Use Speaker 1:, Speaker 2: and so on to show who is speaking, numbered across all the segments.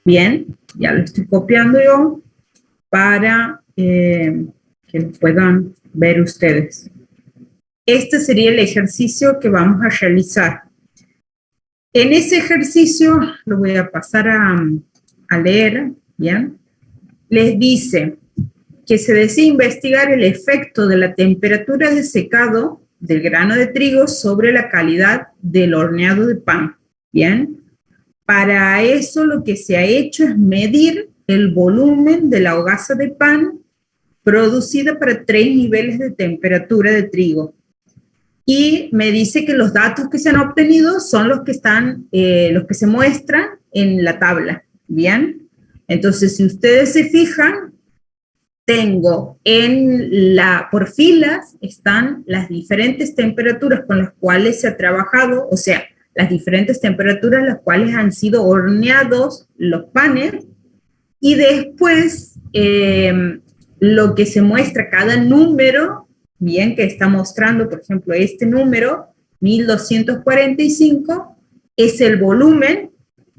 Speaker 1: Bien, ya lo estoy copiando yo para que lo puedan ver ustedes. Este sería el ejercicio que vamos a realizar. En ese ejercicio, lo voy a pasar a leer, ¿bien? Les dice que se desea investigar el efecto de la temperatura de secado del grano de trigo sobre la calidad del horneado de pan, ¿bien? Para eso lo que se ha hecho es medir el volumen de la hogaza de pan producida para 3 niveles de temperatura de trigo. Y me dice que los datos que se han obtenido son los que se muestran en la tabla, ¿bien? Entonces, si ustedes se fijan, tengo por filas están las diferentes temperaturas con las cuales se ha trabajado, o sea, las diferentes temperaturas las cuales han sido horneados los panes, y después lo que se muestra cada número, bien, que está mostrando, por ejemplo, este número, 1245, es el volumen,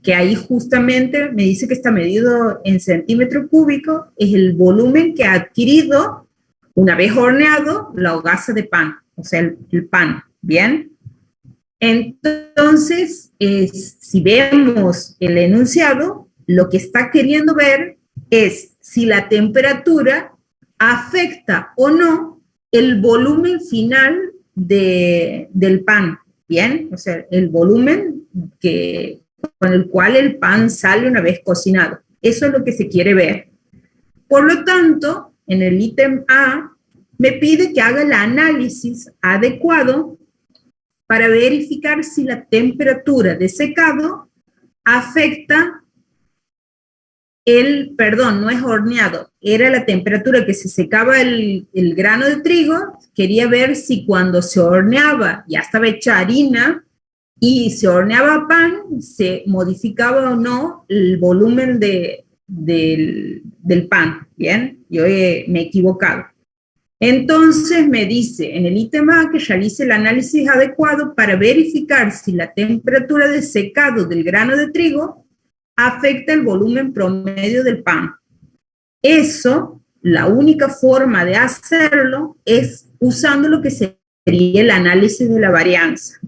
Speaker 1: que ahí justamente me dice que está medido en centímetro cúbico, es el volumen que ha adquirido una vez horneado la hogaza de pan, o sea, el pan, ¿bien? Entonces, si vemos el enunciado, lo que está queriendo ver es si la temperatura afecta o no el volumen final del pan, ¿bien? O sea, el volumen con el cual el pan sale una vez cocinado. Eso es lo que se quiere ver. Por lo tanto, en el ítem A, me pide que haga el análisis adecuado para verificar si la temperatura de secado afecta no es horneado, era la temperatura que se secaba el grano de trigo. Quería ver si cuando se horneaba ya estaba hecha harina y se horneaba pan, se modificaba o no el volumen del pan, ¿bien? Yo me he equivocado. Entonces me dice en el ítem A que realice el análisis adecuado para verificar si la temperatura de secado del grano de trigo afecta el volumen promedio del pan. Eso, la única forma de hacerlo es usando lo que sería el análisis de la varianza.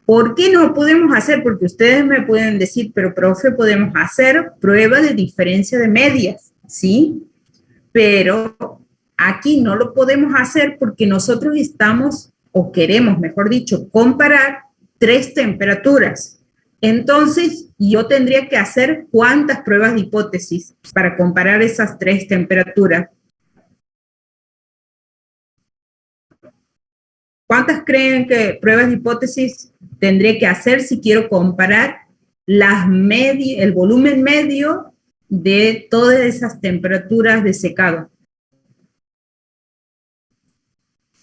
Speaker 1: ¿Por qué no podemos hacer? Porque ustedes me pueden decir, pero profe, podemos hacer prueba de diferencia de medias, ¿sí? Pero aquí no lo podemos hacer porque nosotros estamos, o queremos, mejor dicho, comparar 3 temperaturas. Entonces, yo tendría que hacer ¿cuántas pruebas de hipótesis para comparar esas 3 temperaturas? ¿Cuántas creen que pruebas de hipótesis tendré que hacer si quiero comparar el volumen medio de todas esas temperaturas de secado?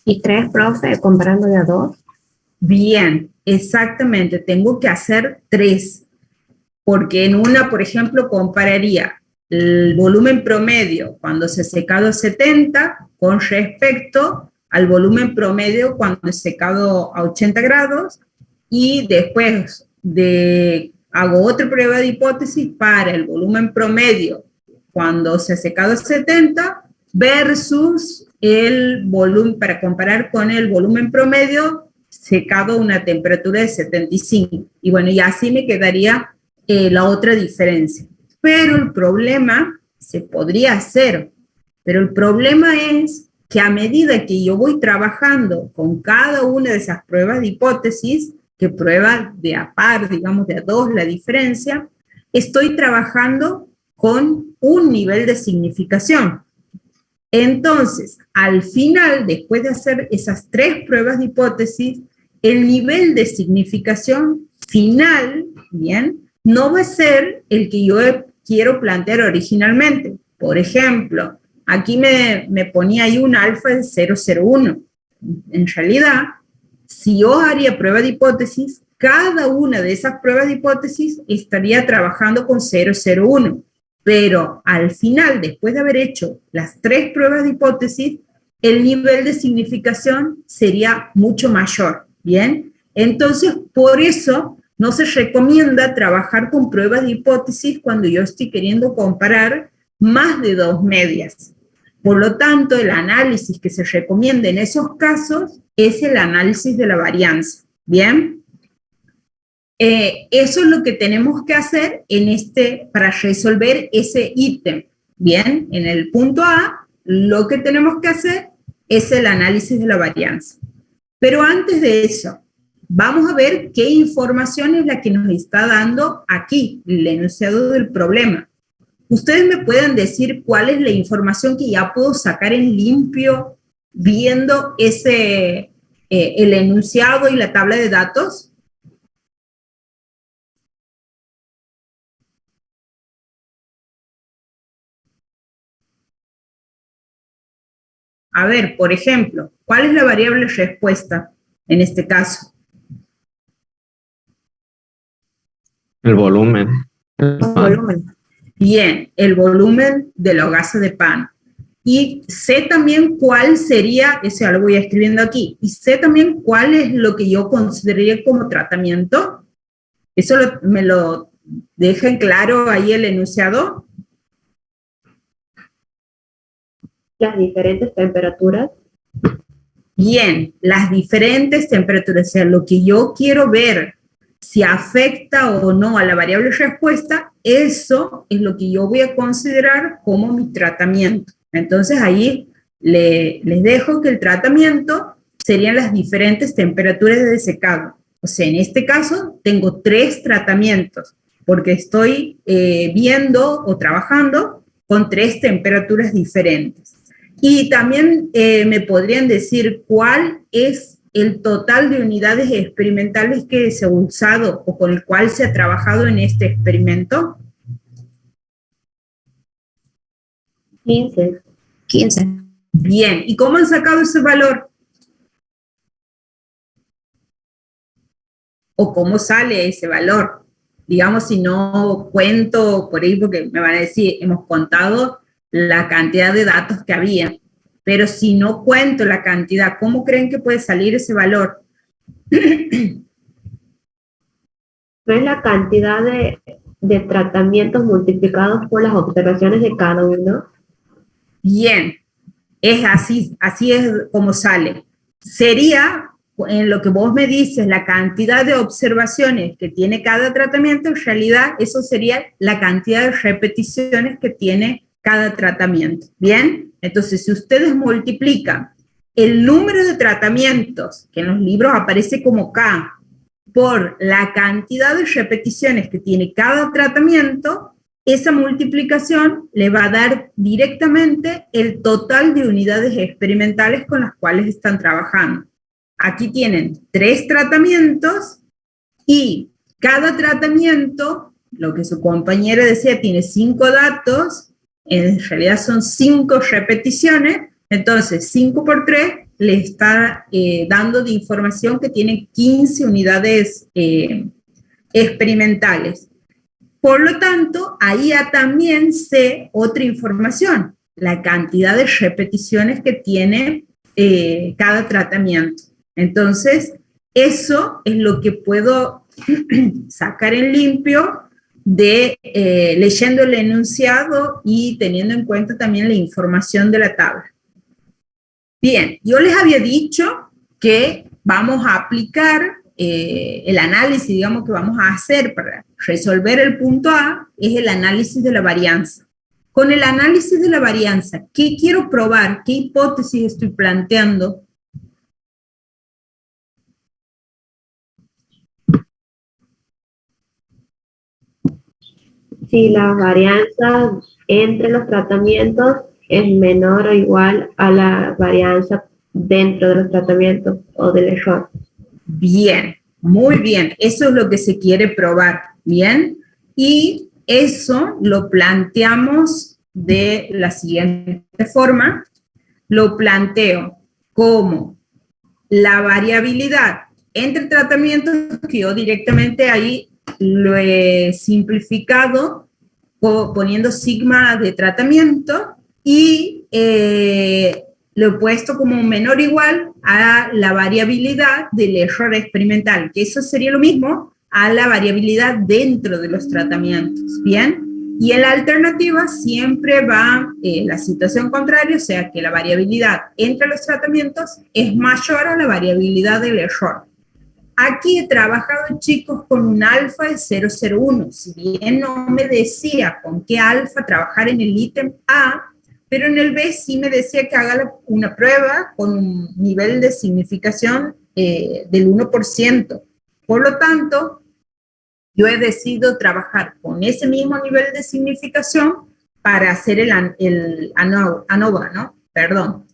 Speaker 2: ¿Y 3, profe, comparando de a 2?
Speaker 1: Bien, exactamente, tengo que hacer 3, porque en una, por ejemplo, compararía el volumen promedio cuando se ha secado a 70 con respecto al volumen promedio cuando es secado a 80 grados, y después hago otra prueba de hipótesis para el volumen promedio cuando se ha secado a 70 versus el volumen, para comparar con el volumen promedio secado a una temperatura de 75. Y bueno, y así me quedaría la otra diferencia. Pero el problema, se podría hacer, pero el problema es que a medida que yo voy trabajando con cada una de esas pruebas de hipótesis, que prueba de a par, digamos de a 2 la diferencia, estoy trabajando con un nivel de significación. Entonces, al final, después de hacer esas 3 pruebas de hipótesis, el nivel de significación final, ¿bien?, no va a ser el que yo quiero plantear originalmente. Por ejemplo, aquí me ponía ahí un alfa de 0,01. En realidad, si yo haría prueba de hipótesis, cada una de esas pruebas de hipótesis estaría trabajando con 0,01. Pero al final, después de haber hecho las 3 pruebas de hipótesis, el nivel de significación sería mucho mayor, ¿bien? Entonces, por eso no se recomienda trabajar con pruebas de hipótesis cuando yo estoy queriendo comparar más de 2 medias. Por lo tanto, el análisis que se recomienda en esos casos es el análisis de la varianza. ¿Bien? Eso es lo que tenemos que hacer para resolver ese ítem. Bien, en el punto A, lo que tenemos que hacer es el análisis de la varianza. Pero antes de eso, vamos a ver qué información es la que nos está dando aquí, el enunciado del problema. ¿Ustedes me pueden decir cuál es la información que ya puedo sacar en limpio viendo el enunciado y la tabla de datos? A ver, por ejemplo, ¿cuál es la variable respuesta en este caso?
Speaker 3: El volumen.
Speaker 2: Volumen.
Speaker 1: Bien, el volumen de la hogaza de pan. Y sé también cuál sería, eso ya lo voy escribiendo aquí, y sé también cuál es lo que yo consideraría como tratamiento. Eso me lo deja en claro ahí el enunciado.
Speaker 2: Las diferentes temperaturas.
Speaker 1: Bien, las diferentes temperaturas, o sea, lo que yo quiero ver, si afecta o no a la variable respuesta, eso es lo que yo voy a considerar como mi tratamiento. Entonces ahí les dejo que el tratamiento serían las diferentes temperaturas de secado. O sea, en este caso tengo 3 tratamientos, porque estoy viendo o trabajando con 3 temperaturas diferentes. Y también me podrían decir cuál es el total de unidades experimentales que se ha usado o con el cual se ha trabajado en este experimento.
Speaker 2: 15.
Speaker 1: Bien, ¿y cómo han sacado ese valor? ¿O cómo sale ese valor? Digamos, si no cuento por ahí, porque me van a decir, hemos contado la cantidad de datos que había, pero si no cuento la cantidad, ¿cómo creen que puede salir ese valor?
Speaker 2: No es la cantidad de tratamientos multiplicados por las observaciones de cada uno.
Speaker 1: Bien, es así es como sale. Sería, en lo que vos me dices, la cantidad de observaciones que tiene cada tratamiento, en realidad eso sería la cantidad de repeticiones que tiene cada tratamiento. Bien, entonces si ustedes multiplican el número de tratamientos, que en los libros aparece como K, por la cantidad de repeticiones que tiene cada tratamiento, esa multiplicación le va a dar directamente el total de unidades experimentales con las cuales están trabajando. Aquí tienen 3 tratamientos y cada tratamiento, lo que su compañera decía, tiene 5 datos, en realidad son 5 repeticiones, entonces 5 por 3 le está dando de información que tiene 15 unidades experimentales. Por lo tanto, ahí ya también sé otra información, la cantidad de repeticiones que tiene cada tratamiento. Entonces, eso es lo que puedo sacar en limpio leyendo el enunciado y teniendo en cuenta también la información de la tabla. Bien, yo les había dicho que vamos a aplicar el análisis, digamos, que vamos a hacer para resolver el punto A, es el análisis de la varianza. Con el análisis de la varianza, ¿qué quiero probar? ¿Qué hipótesis estoy planteando?
Speaker 2: Si la varianza entre los tratamientos es menor o igual a la varianza dentro de los tratamientos o del error.
Speaker 1: Bien, muy bien, eso es lo que se quiere probar, ¿bien? Y eso lo planteamos de la siguiente forma, lo planteo como la variabilidad entre tratamientos, que yo directamente ahí lo he simplificado poniendo sigma de tratamiento y lo he puesto como menor o igual a la variabilidad del error experimental, que eso sería lo mismo a la variabilidad dentro de los tratamientos, ¿bien? Y en la alternativa siempre va la situación contraria, o sea que la variabilidad entre los tratamientos es mayor a la variabilidad del error. Aquí he trabajado, chicos, con un alfa de 0,01. Si bien no me decía con qué alfa trabajar en el ítem A, pero en el B sí me decía que haga una prueba con un nivel de significación del 1%. Por lo tanto, yo he decidido trabajar con ese mismo nivel de significación para hacer el ANOVA, ¿no? Perdón.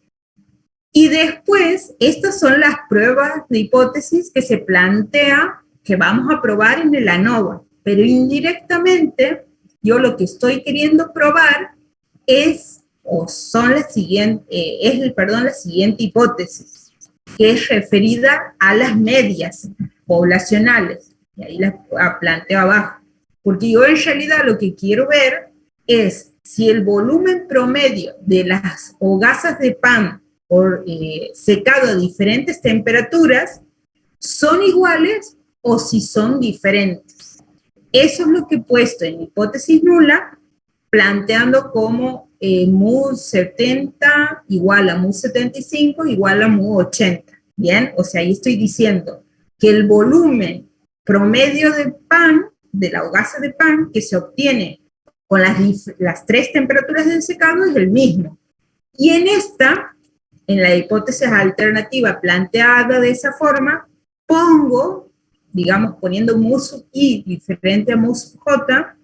Speaker 1: Y después, estas son las pruebas de hipótesis que se plantea que vamos a probar en el ANOVA, pero indirectamente yo lo que estoy queriendo probar es, la siguiente hipótesis, que es referida a las medias poblacionales, y ahí la planteo abajo, porque yo en realidad lo que quiero ver es si el volumen promedio de las hogazas de pan secado a diferentes temperaturas son iguales o si son diferentes. Eso es lo que he puesto en hipótesis nula, planteando como mu 70 igual a mu 75 igual a mu 80. Bien, o sea, ahí estoy diciendo que el volumen promedio de pan, de la hogaza de pan, que se obtiene con las tres temperaturas del secado es el mismo. Y en la hipótesis alternativa planteada de esa forma, pongo, digamos, poniendo mu sub i diferente a mu sub j,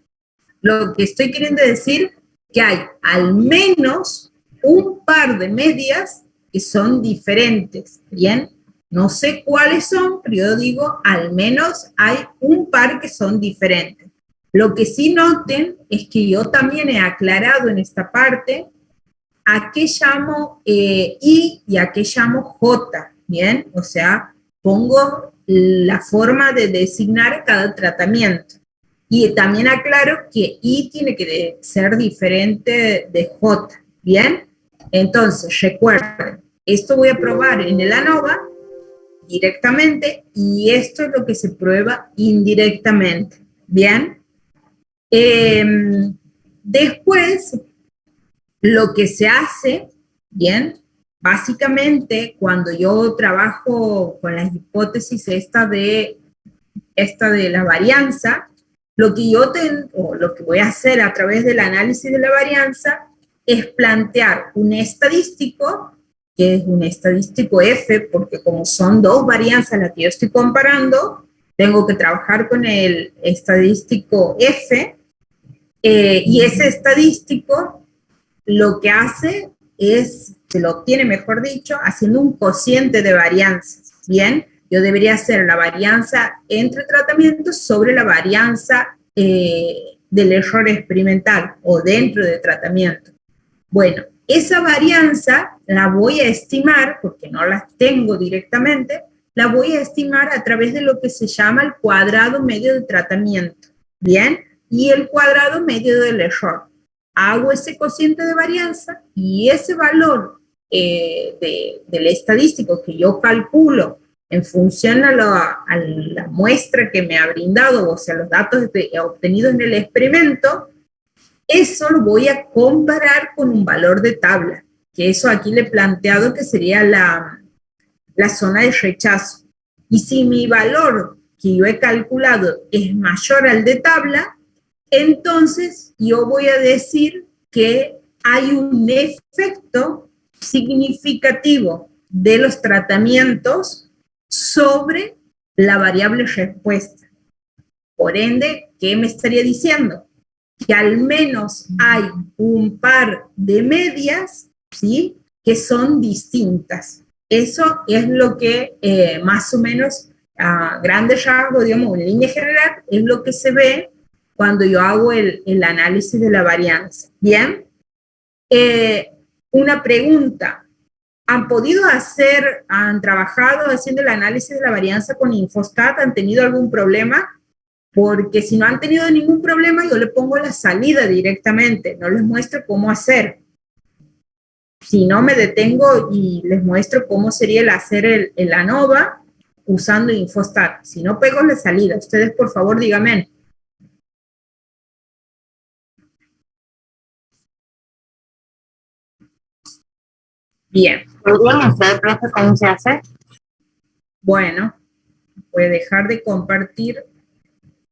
Speaker 1: lo que estoy queriendo decir que hay al menos un par de medias que son diferentes, ¿bien? No sé cuáles son, pero yo digo, al menos hay un par que son diferentes. Lo que sí noten es que yo también he aclarado en esta parte a qué llamo I y a qué llamo J, ¿bien? O sea, pongo la forma de designar cada tratamiento. Y también aclaro que I tiene que ser diferente de J, ¿bien? Entonces, recuerden, esto voy a probar en el ANOVA directamente y esto es lo que se prueba indirectamente, ¿bien? Después, lo que se hace, ¿bien? Básicamente, cuando yo trabajo con las hipótesis esta de la varianza, lo que lo que voy a hacer a través del análisis de la varianza es plantear un estadístico, que es un estadístico F, porque como son dos varianzas las que yo estoy comparando, tengo que trabajar con el estadístico F, y ese estadístico lo que hace es, se lo obtiene, mejor dicho, haciendo un cociente de varianzas, ¿bien? Yo debería hacer la varianza entre tratamientos sobre la varianza del error experimental o dentro del tratamiento. Bueno, esa varianza la voy a estimar, porque no la tengo directamente, la voy a estimar a través de lo que se llama el cuadrado medio de tratamiento, ¿bien? Y el cuadrado medio del error. Hago ese cociente de varianza y ese valor del estadístico que yo calculo en función a la muestra que me ha brindado, o sea, los datos obtenidos en el experimento, eso lo voy a comparar con un valor de tabla, que eso aquí le he planteado que sería la zona de rechazo. Y si mi valor que yo he calculado es mayor al de tabla, entonces yo voy a decir que hay un efecto significativo de los tratamientos sobre la variable respuesta. Por ende, ¿qué me estaría diciendo? Que al menos hay un par de medias, ¿sí?, que son distintas. Eso es lo que más o menos a grandes rasgos, digamos, en línea general, es lo que se ve cuando yo hago el análisis de la varianza. Bien, una pregunta. ¿Han trabajado haciendo el análisis de la varianza con Infostat? ¿Han tenido algún problema? Porque si no han tenido ningún problema, yo le pongo la salida directamente, no les muestro cómo hacer. Si no, me detengo y les muestro cómo sería el hacer el ANOVA, usando Infostat. Si no pego la salida, ustedes por favor díganme. Bien.
Speaker 4: ¿Podría mostrar, profe, cómo se hace?
Speaker 1: Bueno, voy a dejar de compartir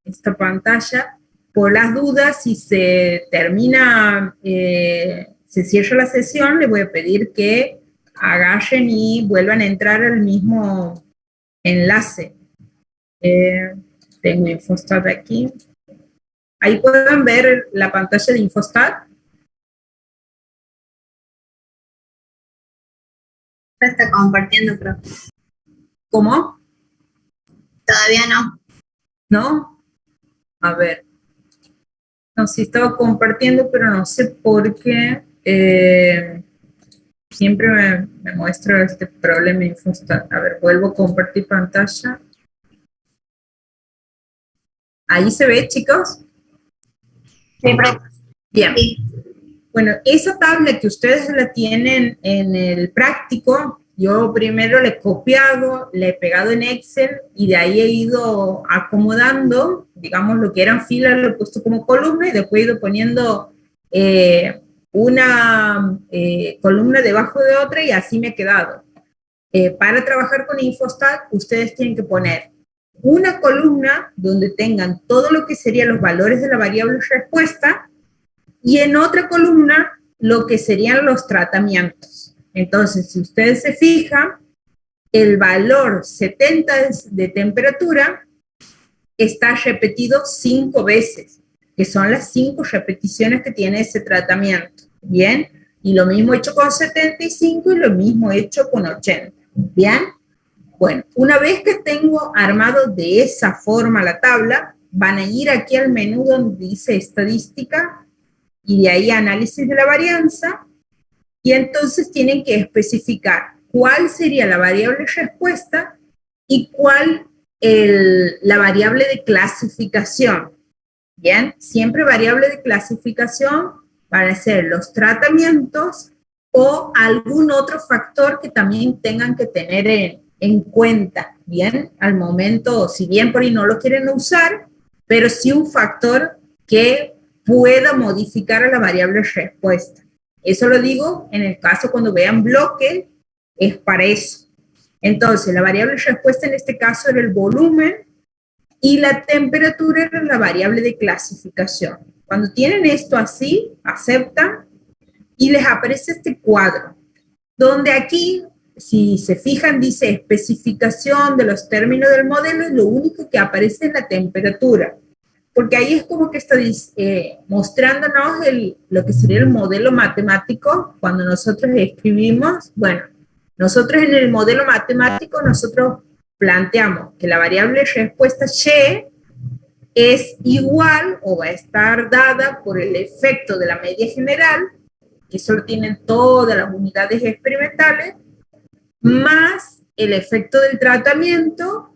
Speaker 1: esta pantalla. Por las dudas, si se termina, se cierra la sesión, les voy a pedir que agarren y vuelvan a entrar al mismo enlace. Tengo Infostat aquí. Ahí pueden ver la pantalla de Infostat.
Speaker 4: Se está compartiendo, profe.
Speaker 1: ¿Cómo?
Speaker 4: Todavía no.
Speaker 1: ¿No? A ver. No, sí estaba compartiendo, pero no sé por qué siempre me muestra este problema en Infostat. A ver, vuelvo a compartir pantalla. ¿Ahí se ve, chicos?
Speaker 4: Sí, profe.
Speaker 1: Bien.
Speaker 4: Sí.
Speaker 1: Bueno, esa tabla que ustedes la tienen en el práctico, yo primero le he copiado, le he pegado en Excel y de ahí he ido acomodando, digamos, lo que eran filas lo he puesto como columna y después he ido poniendo una columna debajo de otra y así me he quedado. Para trabajar con Infostat, ustedes tienen que poner una columna donde tengan todo lo que serían los valores de la variable respuesta y en otra columna lo que serían los tratamientos. Entonces, si ustedes se fijan, el valor 70 de temperatura está repetido 5 veces, que son las 5 repeticiones que tiene ese tratamiento. Bien, y lo mismo hecho con 75 y lo mismo hecho con 80. Bien, bueno, una vez que tengo armado de esa forma la tabla, van a ir aquí al menú donde dice estadística y de ahí análisis de la varianza, y entonces tienen que especificar cuál sería la variable respuesta y cuál la variable de clasificación. Bien, siempre variable de clasificación van a ser los tratamientos o algún otro factor que también tengan que tener en cuenta, bien, al momento, si bien por ahí no lo quieren usar, pero sí un factor que pueda modificar a la variable respuesta. Eso lo digo en el caso cuando vean bloque, es para eso. Entonces, la variable respuesta en este caso era el volumen y la temperatura era la variable de clasificación. Cuando tienen esto así, aceptan y les aparece este cuadro, donde aquí, si se fijan, dice especificación de los términos del modelo y lo único que aparece es la temperatura. Porque ahí es como que está mostrándonos lo que sería el modelo matemático cuando nosotros escribimos. Bueno, nosotros en el modelo matemático, nosotros planteamos que la variable respuesta Y es igual o va a estar dada por el efecto de la media general, que eso lo tienen todas las unidades experimentales, más el efecto del tratamiento,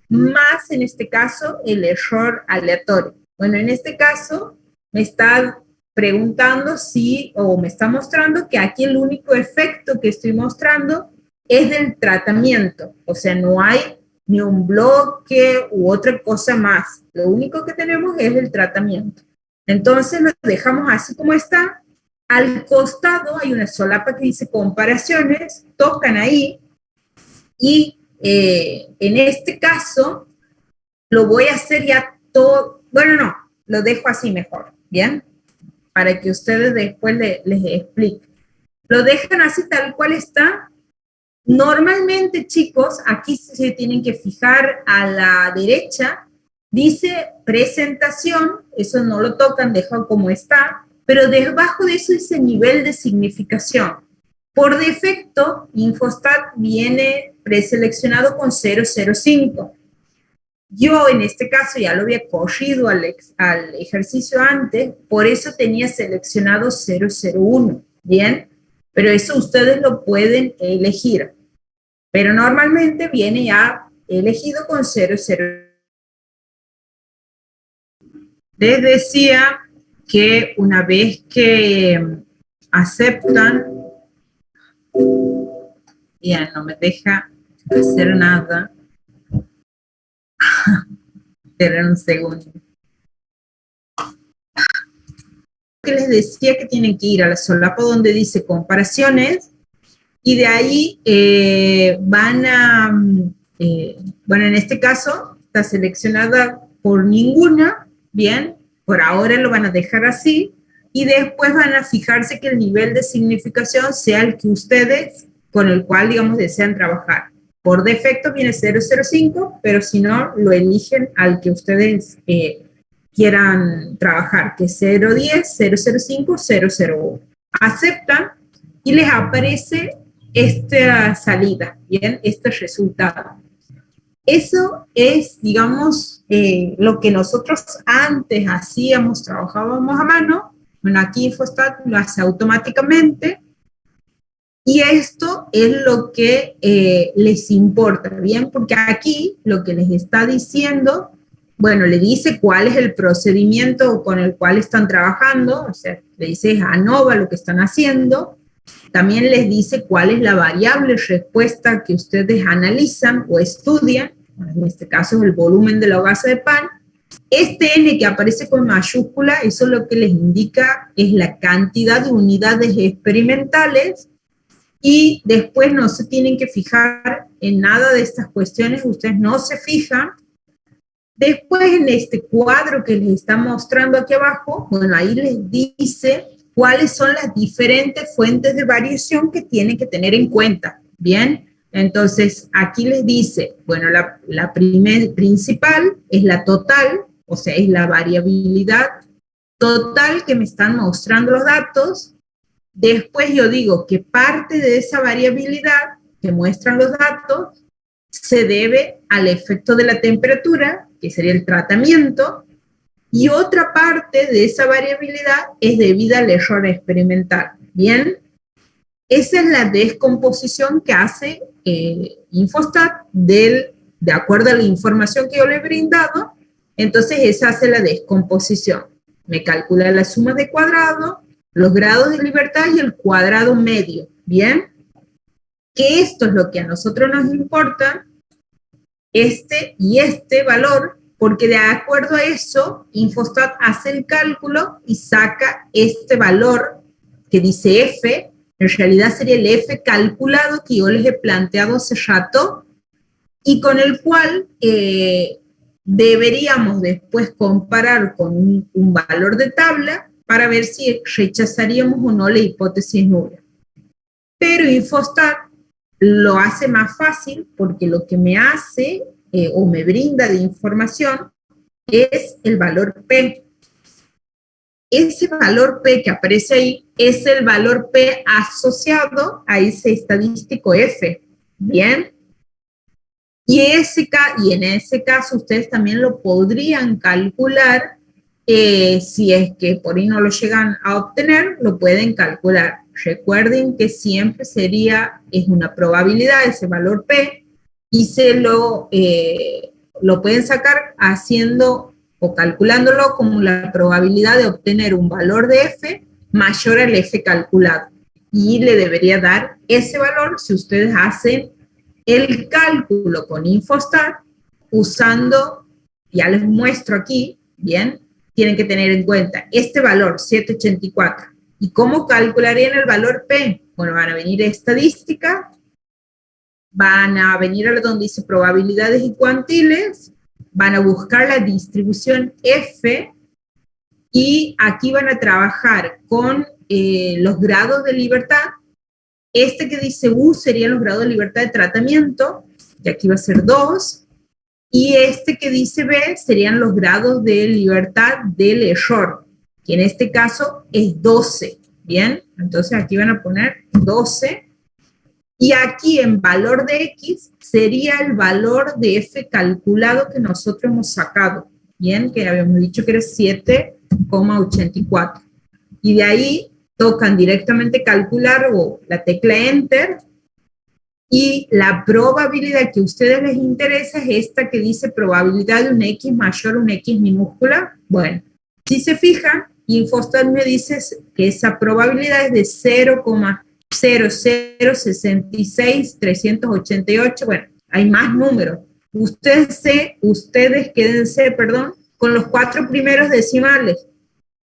Speaker 1: más en este caso el error aleatorio. Bueno, en este caso me está preguntando si, o me está mostrando que aquí el único efecto que estoy mostrando es del tratamiento, o sea, no hay ni un bloque u otra cosa más. Lo único que tenemos es el tratamiento. Entonces lo dejamos así como está. Al costado hay una solapa que dice comparaciones, tocan ahí y en este caso lo voy a hacer ya todo, bueno, no, lo dejo así mejor, ¿bien? Para que ustedes después les explique. Lo dejan así tal cual está. Normalmente, chicos, aquí se tienen que fijar a la derecha, dice presentación, eso no lo tocan, dejan como está, pero debajo de eso dice nivel de significación. Por defecto, Infostat viene preseleccionado con 005. Yo en este caso ya lo había corrido al ejercicio antes, por eso tenía seleccionado 001, ¿bien? Pero eso ustedes lo pueden elegir. Pero normalmente viene ya elegido con 00. Les decía que una vez que aceptan, ya no me deja hacer nada. Esperen un segundo. Que les decía que tienen que ir a la solapa donde dice comparaciones y de ahí van a, bueno, en este caso está seleccionada por ninguna, bien, por ahora lo van a dejar así y después van a fijarse que el nivel de significación sea el que ustedes, con el cual, digamos, desean trabajar. Por defecto viene 005, pero si no, lo eligen al que ustedes quieran trabajar, que es 010, 005, 001. Aceptan y les aparece esta salida, ¿bien? Este resultado. Eso es, digamos, lo que nosotros antes hacíamos, trabajábamos a mano. Bueno, aquí Infostat lo hace automáticamente. Y esto es lo que les importa, ¿bien? Porque aquí lo que les está diciendo, bueno, le dice cuál es el procedimiento con el cual están trabajando, o sea, le dice es ANOVA lo que están haciendo, también les dice cuál es la variable respuesta que ustedes analizan o estudian, en este caso es el volumen de la hogaza de pan. Este N que aparece con mayúscula, eso lo que les indica es la cantidad de unidades experimentales. Y después no se tienen que fijar en nada de estas cuestiones, ustedes no se fijan. Después en este cuadro que les está mostrando aquí abajo, bueno, ahí les dice cuáles son las diferentes fuentes de variación que tienen que tener en cuenta, ¿bien? Entonces, aquí les dice, bueno, la principal es la total, o sea, es la variabilidad total que me están mostrando los datos. Después yo digo que parte de esa variabilidad que muestran los datos se debe al efecto de la temperatura, que sería el tratamiento, y otra parte de esa variabilidad es debida al error experimental. Bien, esa es la descomposición que hace Infostat de acuerdo a la información que yo le he brindado. Entonces esa hace la descomposición. Me calcula la suma de cuadrado, los grados de libertad y el cuadrado medio, ¿bien? Que esto es lo que a nosotros nos importa, este y este valor, porque de acuerdo a eso, Infostat hace el cálculo y saca este valor que dice F, en realidad sería el F calculado que yo les he planteado hace rato, y con el cual deberíamos después comparar con un valor de tabla, para ver si rechazaríamos o no la hipótesis nula. Pero Infostat lo hace más fácil porque lo que me hace o me brinda de información es el valor P. Ese valor P que aparece ahí es el valor P asociado a ese estadístico F. ¿Bien? Y en ese caso ustedes también lo podrían calcular. Si es que por ahí no lo llegan a obtener, lo pueden calcular. Recuerden que siempre es una probabilidad ese valor P y lo pueden sacar haciendo o calculándolo como la probabilidad de obtener un valor de F mayor al F calculado. Y le debería dar ese valor si ustedes hacen el cálculo con Infostat usando, ya les muestro aquí, bien, tienen que tener en cuenta este valor, 784. ¿Y cómo calcularían el valor P? Bueno, van a venir a estadística, van a venir a donde dice probabilidades y cuantiles, van a buscar la distribución F, y aquí van a trabajar con los grados de libertad. Este que dice U serían los grados de libertad de tratamiento, y aquí va a ser 2. Y este que dice B serían los grados de libertad del error, que en este caso es 12, ¿bien? Entonces aquí van a poner 12, y aquí en valor de X sería el valor de F calculado que nosotros hemos sacado, ¿bien? Que habíamos dicho que era 7,84. Y de ahí tocan directamente calcular o la tecla Enter, y la probabilidad que a ustedes les interesa es esta que dice probabilidad de un X mayor a un X minúscula. Bueno, si se fijan, Infostat me dice que esa probabilidad es de 0,0066388. Bueno, hay más números, ustedes quédense, perdón, con los 4 primeros decimales,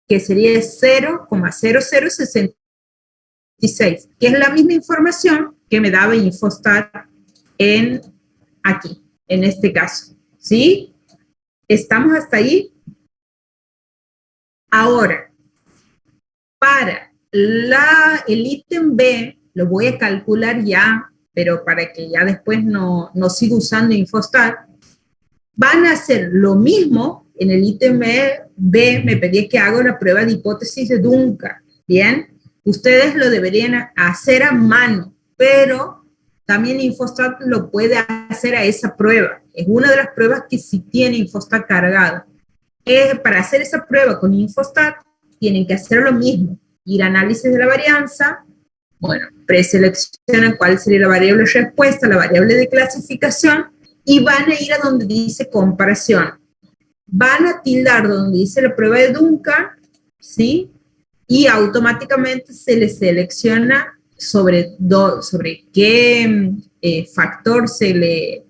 Speaker 1: que sería 0,0066, que es la misma información que me daba Infostat aquí, en este caso, ¿sí? ¿Estamos hasta ahí? Ahora, para el ítem B, lo voy a calcular ya, pero para que ya después no siga usando Infostat, van a hacer lo mismo. En el ítem B me pedía que haga una prueba de hipótesis de Duncan, ¿bien? Ustedes lo deberían hacer a mano, pero también Infostat lo puede hacer a esa prueba. Es una de las pruebas que sí tiene Infostat cargada. Para hacer esa prueba con Infostat, tienen que hacer lo mismo. Ir a análisis de la varianza, bueno, preseleccionan cuál sería la variable de respuesta, la variable de clasificación, y van a ir a donde dice comparación. Van a tildar donde dice la prueba de Duncan, ¿sí? Y automáticamente se les selecciona sobre qué factor se le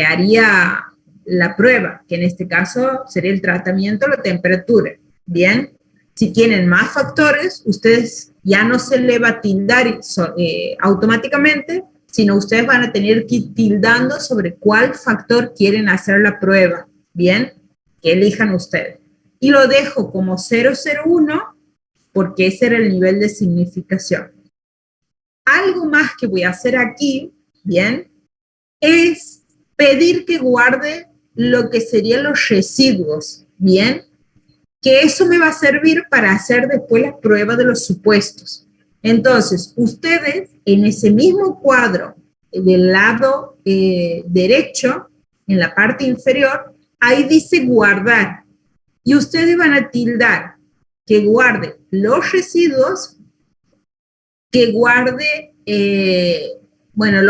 Speaker 1: haría la prueba, que en este caso sería el tratamiento, la temperatura, ¿bien? Si tienen más factores, ustedes ya no se le va a tildar automáticamente, sino ustedes van a tener que ir tildando sobre cuál factor quieren hacer la prueba, ¿bien? Que elijan ustedes. Y lo dejo como 001 porque ese era el nivel de significación. Algo más que voy a hacer aquí, ¿bien? Es pedir que guarde lo que serían los residuos, ¿bien? Que eso me va a servir para hacer después la prueba de los supuestos. Entonces, ustedes en ese mismo cuadro del lado derecho, en la parte inferior, ahí dice guardar. Y ustedes van a tildar que guarde los residuos, que guarde, bueno,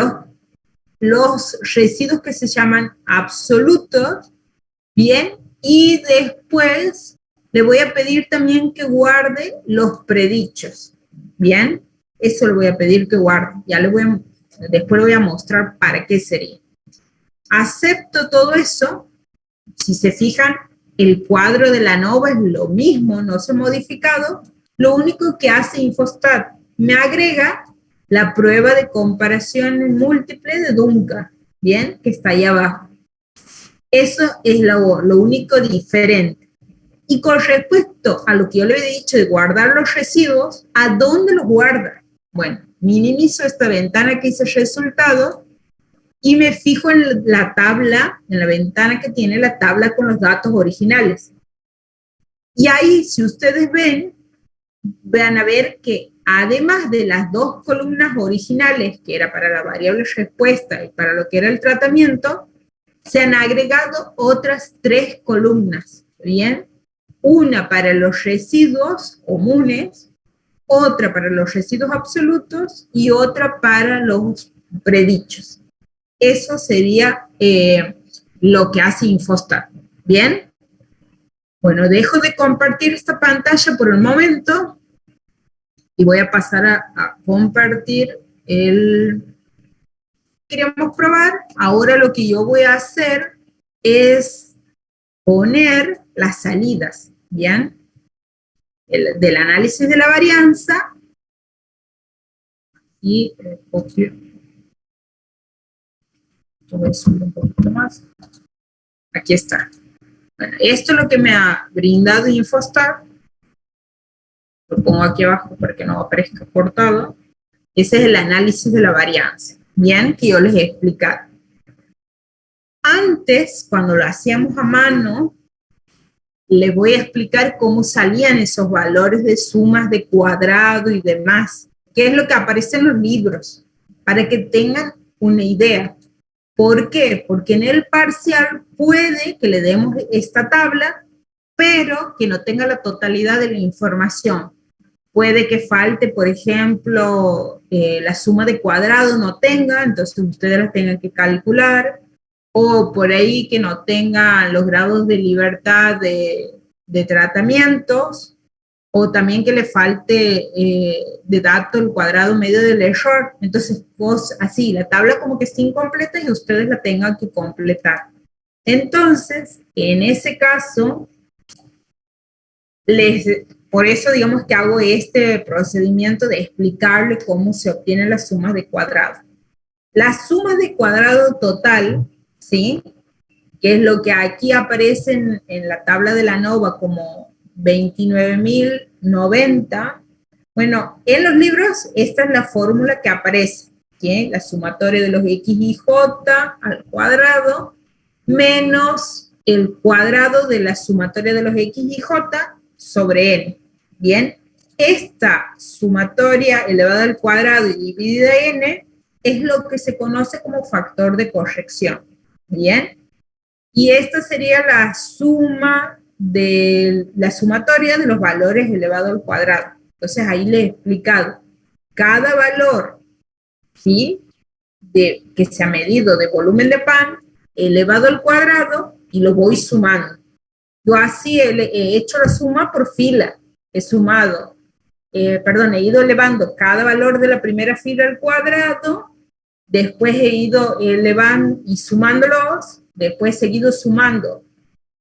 Speaker 1: los residuos que se llaman absolutos, ¿bien? Y después le voy a pedir también que guarde los predichos, ¿bien? Eso le voy a pedir que guarde. Después le voy a mostrar para qué sería. Acepto todo eso. Si se fijan, el cuadro de la ANOVA es lo mismo, no se ha modificado. Lo único que hace Infostat, me agrega la prueba de comparación múltiple de Duncan, ¿bien? Que está ahí abajo. Eso es lo único diferente. Y con respecto a lo que yo le había dicho de guardar los residuos, ¿a dónde los guarda? Bueno, minimizo esta ventana que dice resultado y me fijo en la tabla, en la ventana que tiene la tabla con los datos originales. Y ahí, si ustedes van a ver que además de las 2 columnas originales, que era para la variable respuesta y para lo que era el tratamiento, se han agregado otras 3 columnas, ¿bien? Una para los residuos comunes, otra para los residuos absolutos y otra para los predichos. Eso sería lo que hace Infostat, ¿bien? Bueno, dejo de compartir esta pantalla por el momento y voy a pasar a compartir queríamos probar. Ahora lo que yo voy a hacer es poner las salidas, ¿bien? Del análisis de la varianza y copio. Voy a subir un poquito más. Aquí está. Bueno, esto es lo que me ha brindado Infostat. Lo pongo aquí abajo para que no aparezca cortado. Ese es el análisis de la varianza. Bien, que yo les he explicado. Antes, cuando lo hacíamos a mano, les voy a explicar cómo salían esos valores de sumas de cuadrado y demás. ¿Qué es lo que aparece en los libros? Para que tengan una idea. ¿Por qué? Porque en el parcial puede que le demos esta tabla, pero que no tenga la totalidad de la información. Puede que falte, por ejemplo, la suma de cuadrado no tenga, entonces ustedes la tengan que calcular, o por ahí que no tengan los grados de libertad de tratamientos, o también que le falte de dato el cuadrado medio del error. Entonces, vos así, la tabla como que está incompleta y ustedes la tengan que completar. Entonces, en ese caso, por eso digamos que hago este procedimiento de explicarle cómo se obtienen las sumas de cuadrado. Las sumas de cuadrado total, ¿sí? Que es lo que aquí aparece en la tabla de la ANOVA como 29.090. Bueno, en los libros esta es la fórmula que aparece, ¿sí? La sumatoria de los x y j al cuadrado menos el cuadrado de la sumatoria de los x y j sobre n. Bien, esta sumatoria elevada al cuadrado y dividida en n es lo que se conoce como factor de corrección. Bien, y esta sería la suma de la sumatoria de los valores elevado al cuadrado. Entonces ahí le he explicado cada valor, ¿sí?, que se ha medido de volumen de pan elevado al cuadrado y lo voy sumando. Yo así he hecho la suma por fila, he ido elevando cada valor de la primera fila al cuadrado, después he ido elevando y sumándolos, después he seguido sumando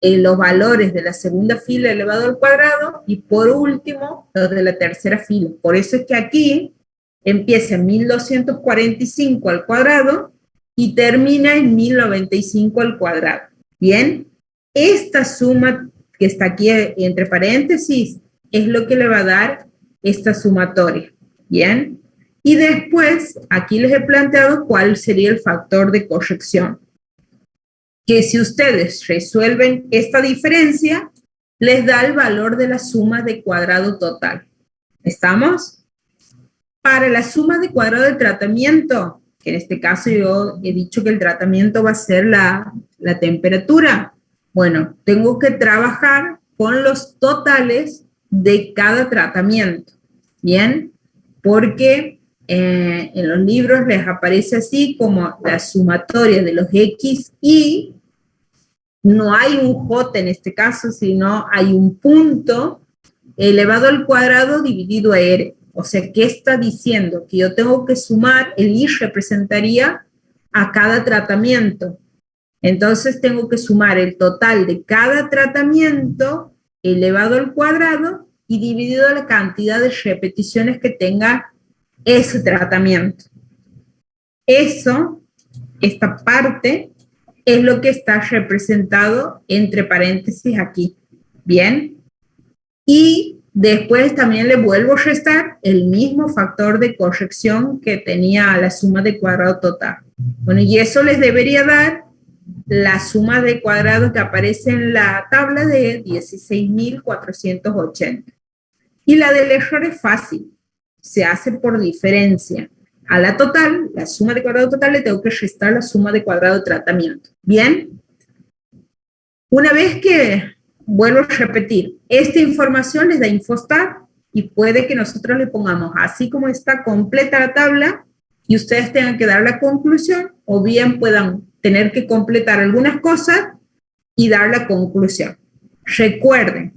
Speaker 1: los valores de la segunda fila elevado al cuadrado y por último los de la tercera fila. Por eso es que aquí empieza en 1245 al cuadrado y termina en 1095 al cuadrado. Bien, esta suma que está aquí entre paréntesis es lo que le va a dar esta sumatoria. Bien, y después aquí les he planteado cuál sería el factor de corrección, que si ustedes resuelven esta diferencia, les da el valor de la suma de cuadrado total. ¿Estamos? Para la suma de cuadrado del tratamiento, que en este caso yo he dicho que el tratamiento va a ser la temperatura. Bueno, tengo que trabajar con los totales de cada tratamiento. ¿Bien? Porque en los libros les aparece así como la sumatoria de los X y no hay un J en este caso, sino hay un punto elevado al cuadrado dividido a R. O sea, ¿qué está diciendo? Que yo tengo que sumar, el I representaría a cada tratamiento. Entonces tengo que sumar el total de cada tratamiento elevado al cuadrado y dividido la cantidad de repeticiones que tenga ese tratamiento. Esta parte, es lo que está representado entre paréntesis aquí. Bien. Y después también le vuelvo a restar el mismo factor de corrección que tenía la suma de cuadrado total. Bueno, y eso les debería dar la suma de cuadrado que aparece en la tabla de 16.480. Y la del error es fácil, se hace por diferencia. A la total, la suma de cuadrado total, le tengo que restar la suma de cuadrado de tratamiento. Bien, una vez que, vuelvo a repetir, esta información les da Infostat y puede que nosotros le pongamos así como está completa la tabla y ustedes tengan que dar la conclusión o bien puedan tener que completar algunas cosas y dar la conclusión. Recuerden,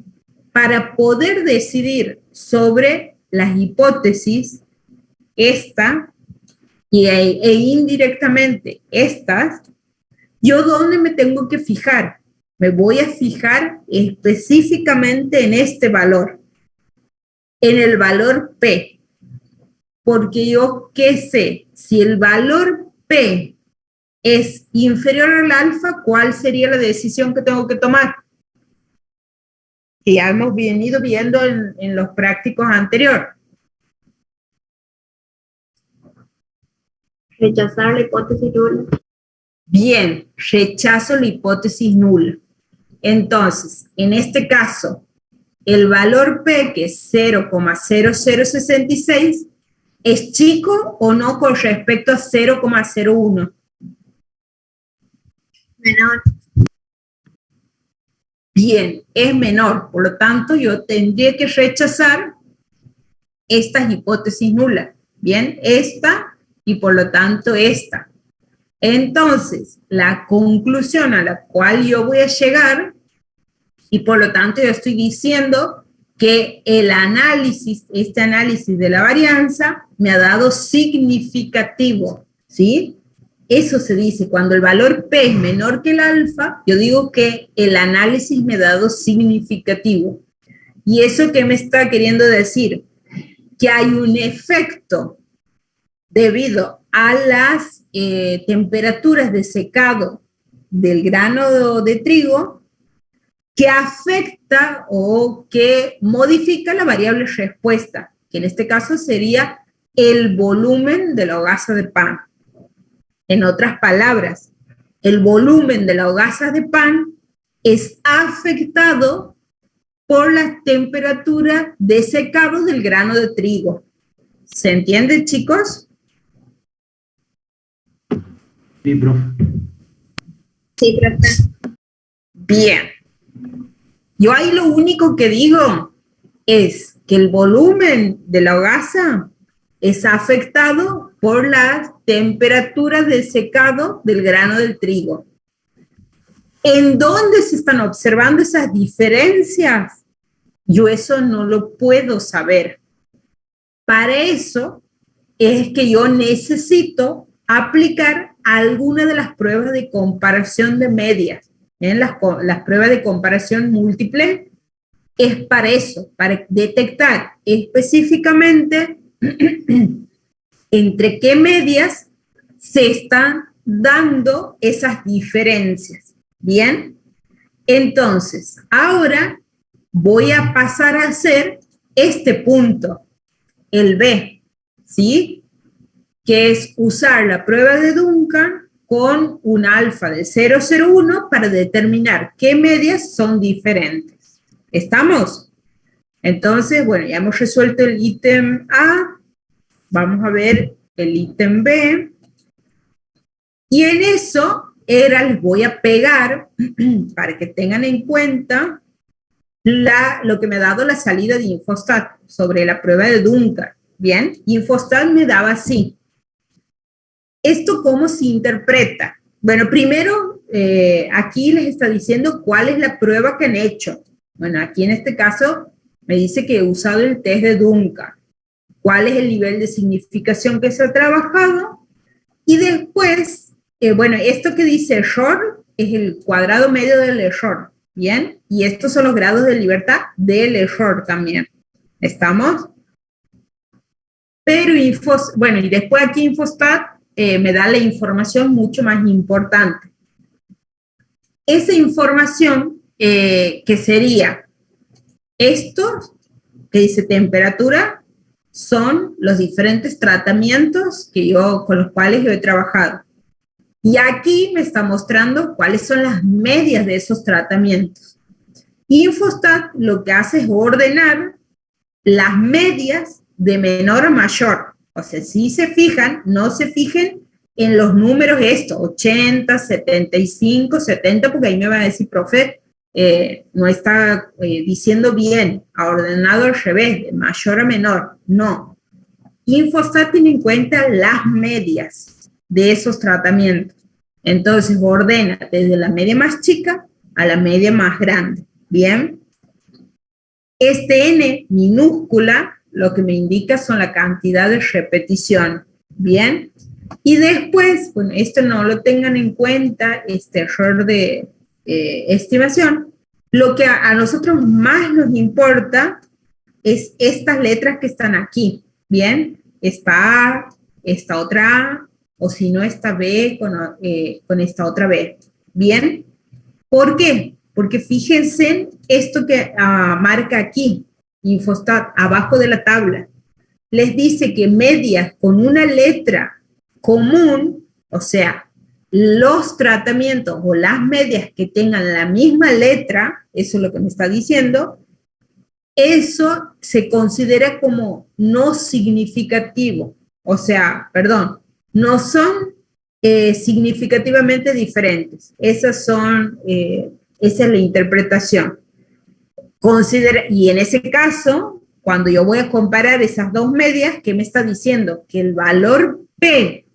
Speaker 1: para poder decidir sobre las hipótesis, esta e indirectamente estas, ¿yo dónde me tengo que fijar? Me voy a fijar específicamente en este valor, en el valor P, porque yo, ¿qué sé? Si el valor P es inferior al alfa, ¿cuál sería la decisión que tengo que tomar? Que ya hemos venido viendo en los prácticos anteriores.
Speaker 2: Rechazar la hipótesis nula.
Speaker 1: Bien, rechazo la hipótesis nula. Entonces, en este caso, el valor P, que es 0,0066, ¿es chico o no con respecto a 0,01?
Speaker 4: Menor.
Speaker 1: Bien, es menor, por lo tanto yo tendría que rechazar estas hipótesis nulas. Bien, esta y por lo tanto esta. Entonces, la conclusión a la cual yo voy a llegar, y por lo tanto yo estoy diciendo que el análisis, este análisis de la varianza me ha dado significativo, ¿sí? Eso se dice, cuando el valor P es menor que el alfa, yo digo que el análisis me ha dado significativo. ¿Y eso qué me está queriendo decir? Que hay un efecto debido a las temperaturas de secado del grano de trigo que afecta o que modifica la variable respuesta, que en este caso sería el volumen de la hogaza de pan. En otras palabras, el volumen de la hogaza de pan es afectado por las temperaturas de secado del grano de trigo. ¿Se entiende, chicos?
Speaker 5: Sí, profe.
Speaker 4: Sí, profe.
Speaker 1: Bien. Yo ahí lo único que digo es que el volumen de la hogaza es afectado por las temperaturas de secado del grano del trigo. ¿En dónde se están observando esas diferencias? Yo eso no lo puedo saber. Para eso es que yo necesito aplicar alguna de las pruebas de comparación de medias. Las pruebas de comparación múltiple es para eso, para detectar específicamente entre qué medias se están dando esas diferencias. Bien, entonces ahora voy a pasar a hacer este punto, el B, ¿sí? Que es usar la prueba de Duncan con un alfa de 0,01 para determinar qué medias son diferentes. ¿Estamos? Entonces, bueno, ya hemos resuelto el ítem A. Vamos a ver el ítem B. Y en eso les voy a pegar, para que tengan en cuenta, lo que me ha dado la salida de Infostat sobre la prueba de Duncan. Bien, Infostat me daba así. ¿Esto cómo se interpreta? Bueno, primero, aquí les está diciendo cuál es la prueba que han hecho. Bueno, aquí en este caso me dice que he usado el test de Duncan. ¿Cuál es el nivel de significación que se ha trabajado? Y después, bueno, esto que dice error es el cuadrado medio del error, ¿bien? Y estos son los grados de libertad del error también. ¿Estamos? Pero bueno, y después aquí Infostat me da la información mucho más importante. Esa información que sería esto, que dice temperatura, son los diferentes tratamientos con los cuales yo he trabajado. Y aquí me está mostrando cuáles son las medias de esos tratamientos. Infostat lo que hace es ordenar las medias de menor a mayor. O sea, si se fijan, no se fijen en los números estos, 80, 75, 70, porque ahí me van a decir, profe, no está diciendo bien, ha ordenado al revés, de mayor a menor. No. Infostat tiene en cuenta las medias de esos tratamientos. Entonces ordena desde la media más chica a la media más grande. Bien. Este N minúscula lo que me indica son la cantidad de repetición. Bien. Y después, bueno, esto no lo tengan en cuenta, este error de estimación. Lo que a nosotros más nos importa es estas letras que están aquí. Bien, esta A, esta otra A, o si no, esta B con esta otra B. Bien, ¿por qué? Porque fíjense esto que marca aquí, Infostat, abajo de la tabla. Les dice que medias con una letra común, o sea, los tratamientos o las medias que tengan la misma letra, eso es lo que me está diciendo, eso se considera como no significativo, o sea, perdón, no son significativamente diferentes. Esa es la interpretación. Y en ese caso, cuando yo voy a comparar esas dos medias, ¿qué me está diciendo? Que el valor P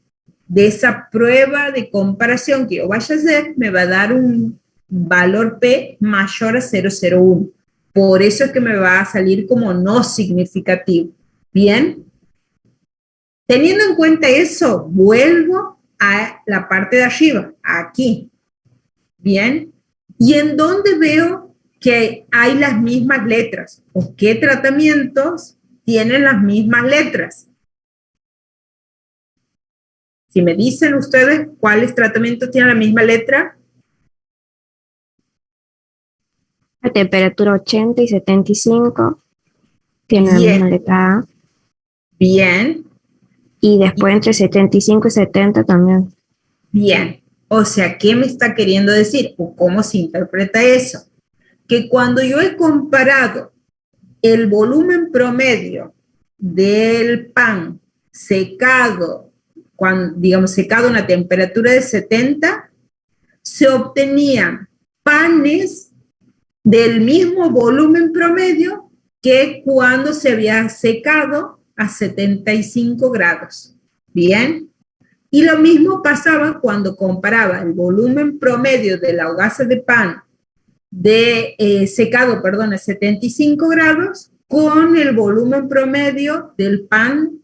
Speaker 1: de esa prueba de comparación que yo vaya a hacer me va a dar un valor P mayor a 0,01. Por eso es que me va a salir como no significativo. Bien. Teniendo en cuenta eso, vuelvo a la parte de arriba, aquí. Bien. ¿Y en dónde veo que hay las mismas letras? ¿O qué tratamientos tienen las mismas letras? Si me dicen ustedes cuáles tratamientos tienen la misma letra.
Speaker 5: A temperatura 80 y 75 tienen la
Speaker 1: Bien.
Speaker 5: misma letra A.
Speaker 1: Bien.
Speaker 5: Y después entre 75 y 70 también.
Speaker 1: Bien. O sea, ¿qué me está queriendo decir? ¿O cómo se interpreta eso? Que cuando yo he comparado el volumen promedio del pan secado, cuando, digamos, secado a una temperatura de 70, se obtenían panes del mismo volumen promedio que cuando se había secado a 75 grados. Bien. Y lo mismo pasaba cuando comparaba el volumen promedio de la hogaza de pan secado, perdón, a 75 grados con el volumen promedio del pan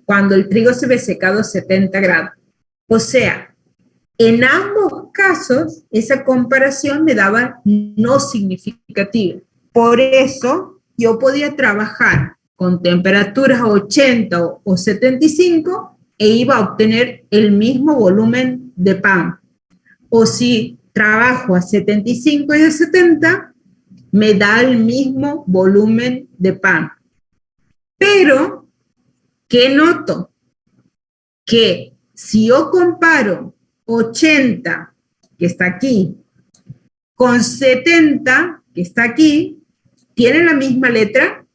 Speaker 1: cuando el trigo se ve secado a 70 grados. O sea, en ambos casos, esa comparación me daba no significativa. Por eso, yo podía trabajar con temperaturas 80 o 75 e iba a obtener el mismo volumen de pan. O si trabajo a 75 y a 70, me da el mismo volumen de pan. Pero, ¿qué noto? Que si yo comparo 80, que está aquí, con 70, que está aquí, ¿tienen la misma letra?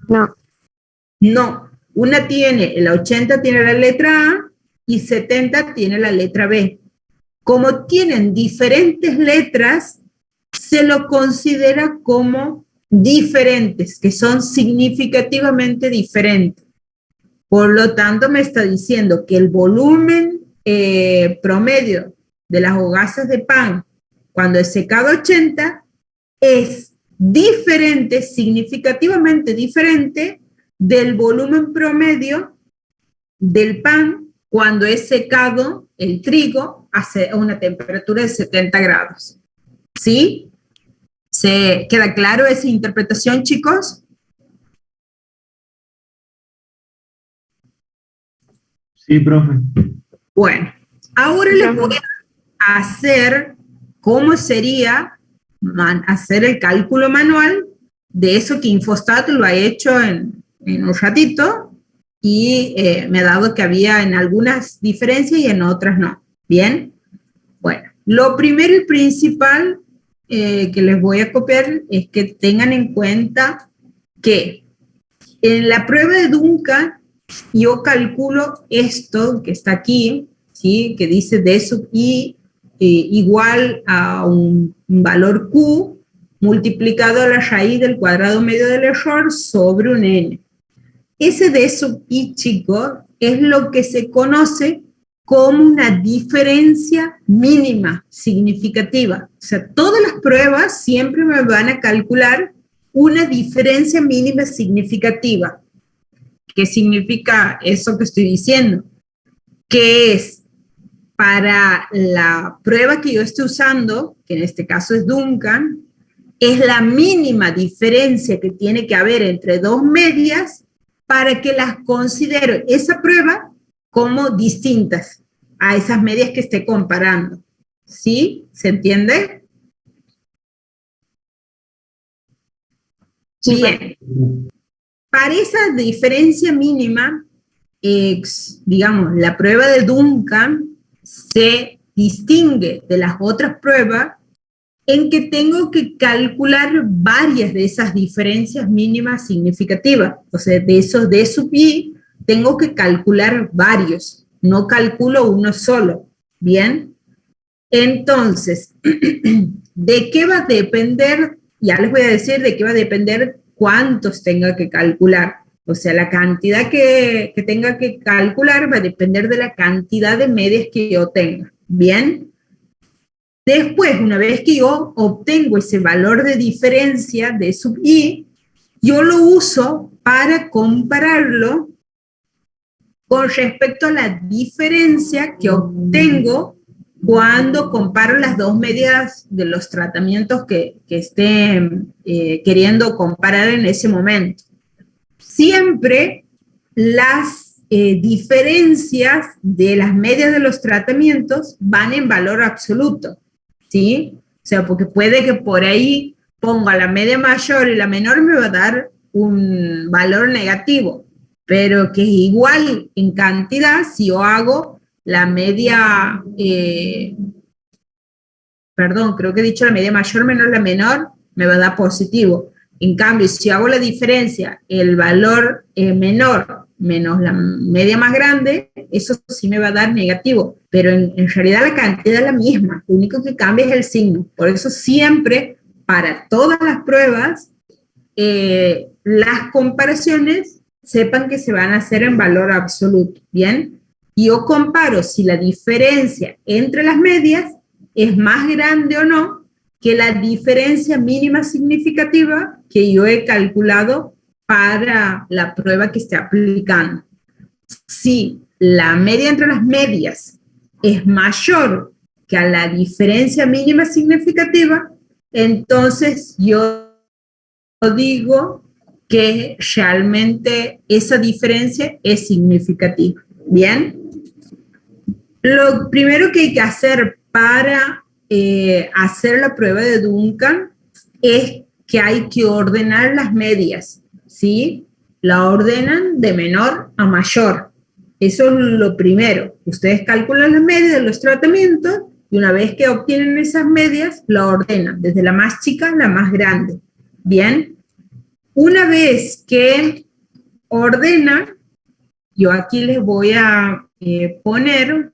Speaker 5: No.
Speaker 1: No. Una tiene, la 80 tiene la letra A y 70 tiene la letra B. Como tienen diferentes letras, se lo considera como diferentes, que son significativamente diferentes. Por lo tanto, me está diciendo que el volumen promedio de las hogazas de pan cuando es secado a 80 es diferente, significativamente diferente del volumen promedio del pan cuando es secado el trigo a una temperatura de 70 grados. ¿Sí? ¿Se queda claro esa interpretación, chicos?
Speaker 6: Sí, profe.
Speaker 1: Bueno, ahora les voy a hacer cómo sería hacer el cálculo manual de eso que Infostat lo ha hecho en un ratito y me ha dado que había en algunas diferencias y en otras no. Bien, bueno, lo primero y principal que les voy a copiar es que tengan en cuenta que en la prueba de Duncan yo calculo esto que está aquí, ¿sí? Que dice D sub I igual a un valor Q multiplicado a la raíz del cuadrado medio del error sobre un N. Ese D sub I, chicos, es lo que se conoce como una diferencia mínima significativa. O sea, todas las pruebas siempre me van a calcular una diferencia mínima significativa. ¿Qué significa eso que estoy diciendo? Que es para la prueba que yo estoy usando, que en este caso es Duncan, es la mínima diferencia que tiene que haber entre dos medias para que las considero esa prueba como distintas a esas medias que esté comparando. ¿Sí? ¿Se entiende?
Speaker 5: Sí.
Speaker 1: Bien. Para esa diferencia mínima, digamos, la prueba de Duncan se distingue de las otras pruebas en que tengo que calcular varias de esas diferencias mínimas significativas. O sea, de esos D sub I, tengo que calcular varios, no calculo uno solo. ¿Bien? Entonces, ¿de qué va a depender? Ya les voy a decir de qué va a depender cuántos tenga que calcular. O sea, la cantidad que tenga que calcular va a depender de la cantidad de medias que yo tenga. ¿Bien? Después, una vez que yo obtengo ese valor de diferencia de sub i, yo lo uso para compararlo con respecto a la diferencia que obtengo cuando comparo las dos medidas de los tratamientos que estén queriendo comparar en ese momento. Siempre las diferencias de las medias de los tratamientos van en valor absoluto, ¿sí? O sea, porque puede que por ahí ponga la media mayor y la menor me va a dar un valor negativo, pero que es igual en cantidad si yo hago la media, creo que he dicho la media mayor menos la menor, me va a dar positivo. En cambio, si hago la diferencia, el valor menor menos la media más grande, eso sí me va a dar negativo, pero en realidad la cantidad es la misma, lo único que cambia es el signo. Por eso siempre, para todas las pruebas, las comparaciones sepan que se van a hacer en valor absoluto, ¿bien? Y yo comparo si la diferencia entre las medias es más grande o no que la diferencia mínima significativa que yo he calculado para la prueba que esté aplicando. Si la media entre las medias es mayor que a la diferencia mínima significativa, entonces yo digo que realmente esa diferencia es significativa. Bien, lo primero que hay que hacer para hacer la prueba de Duncan es que hay que ordenar las medias, ¿sí? La ordenan de menor a mayor. Eso es lo primero. Ustedes calculan las medias de los tratamientos y una vez que obtienen esas medias, la ordenan desde la más chica a la más grande. Bien, una vez que ordenan, yo aquí les voy a poner,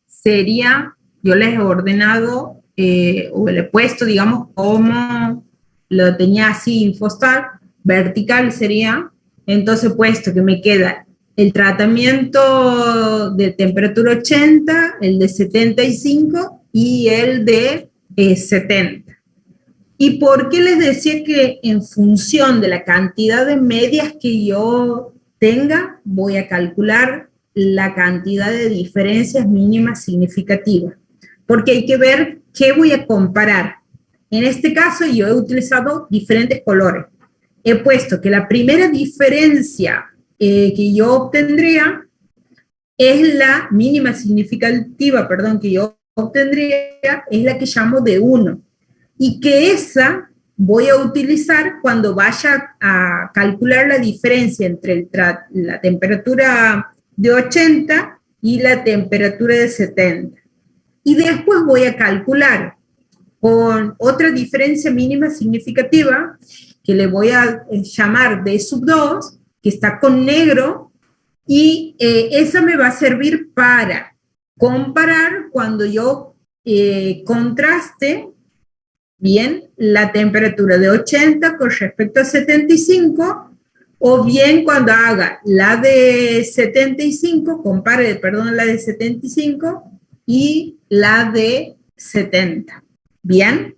Speaker 1: sería, yo les he ordenado, o le he puesto, digamos, como lo tenía así, Infostar, vertical sería, entonces puesto que me queda el tratamiento de temperatura 80, el de 75 y el de 70. ¿Y por qué les decía que en función de la cantidad de medias que yo tenga, voy a calcular la cantidad de diferencias mínimas significativas? Porque hay que ver qué voy a comparar. En este caso yo he utilizado diferentes colores. He puesto que la primera diferencia que yo obtendría es la mínima significativa, que yo obtendría, es la que llamo de 1. Y que esa voy a utilizar cuando vaya a calcular la diferencia entre la temperatura de 80 y la temperatura de 70. Y después voy a calcular con otra diferencia mínima significativa, que le voy a llamar D sub 2, que está con negro, y esa me va a servir para comparar cuando yo contraste bien la temperatura de 80 con respecto a 75, o bien cuando haga la de 75, compare, la de 75 y la de 70. Bien,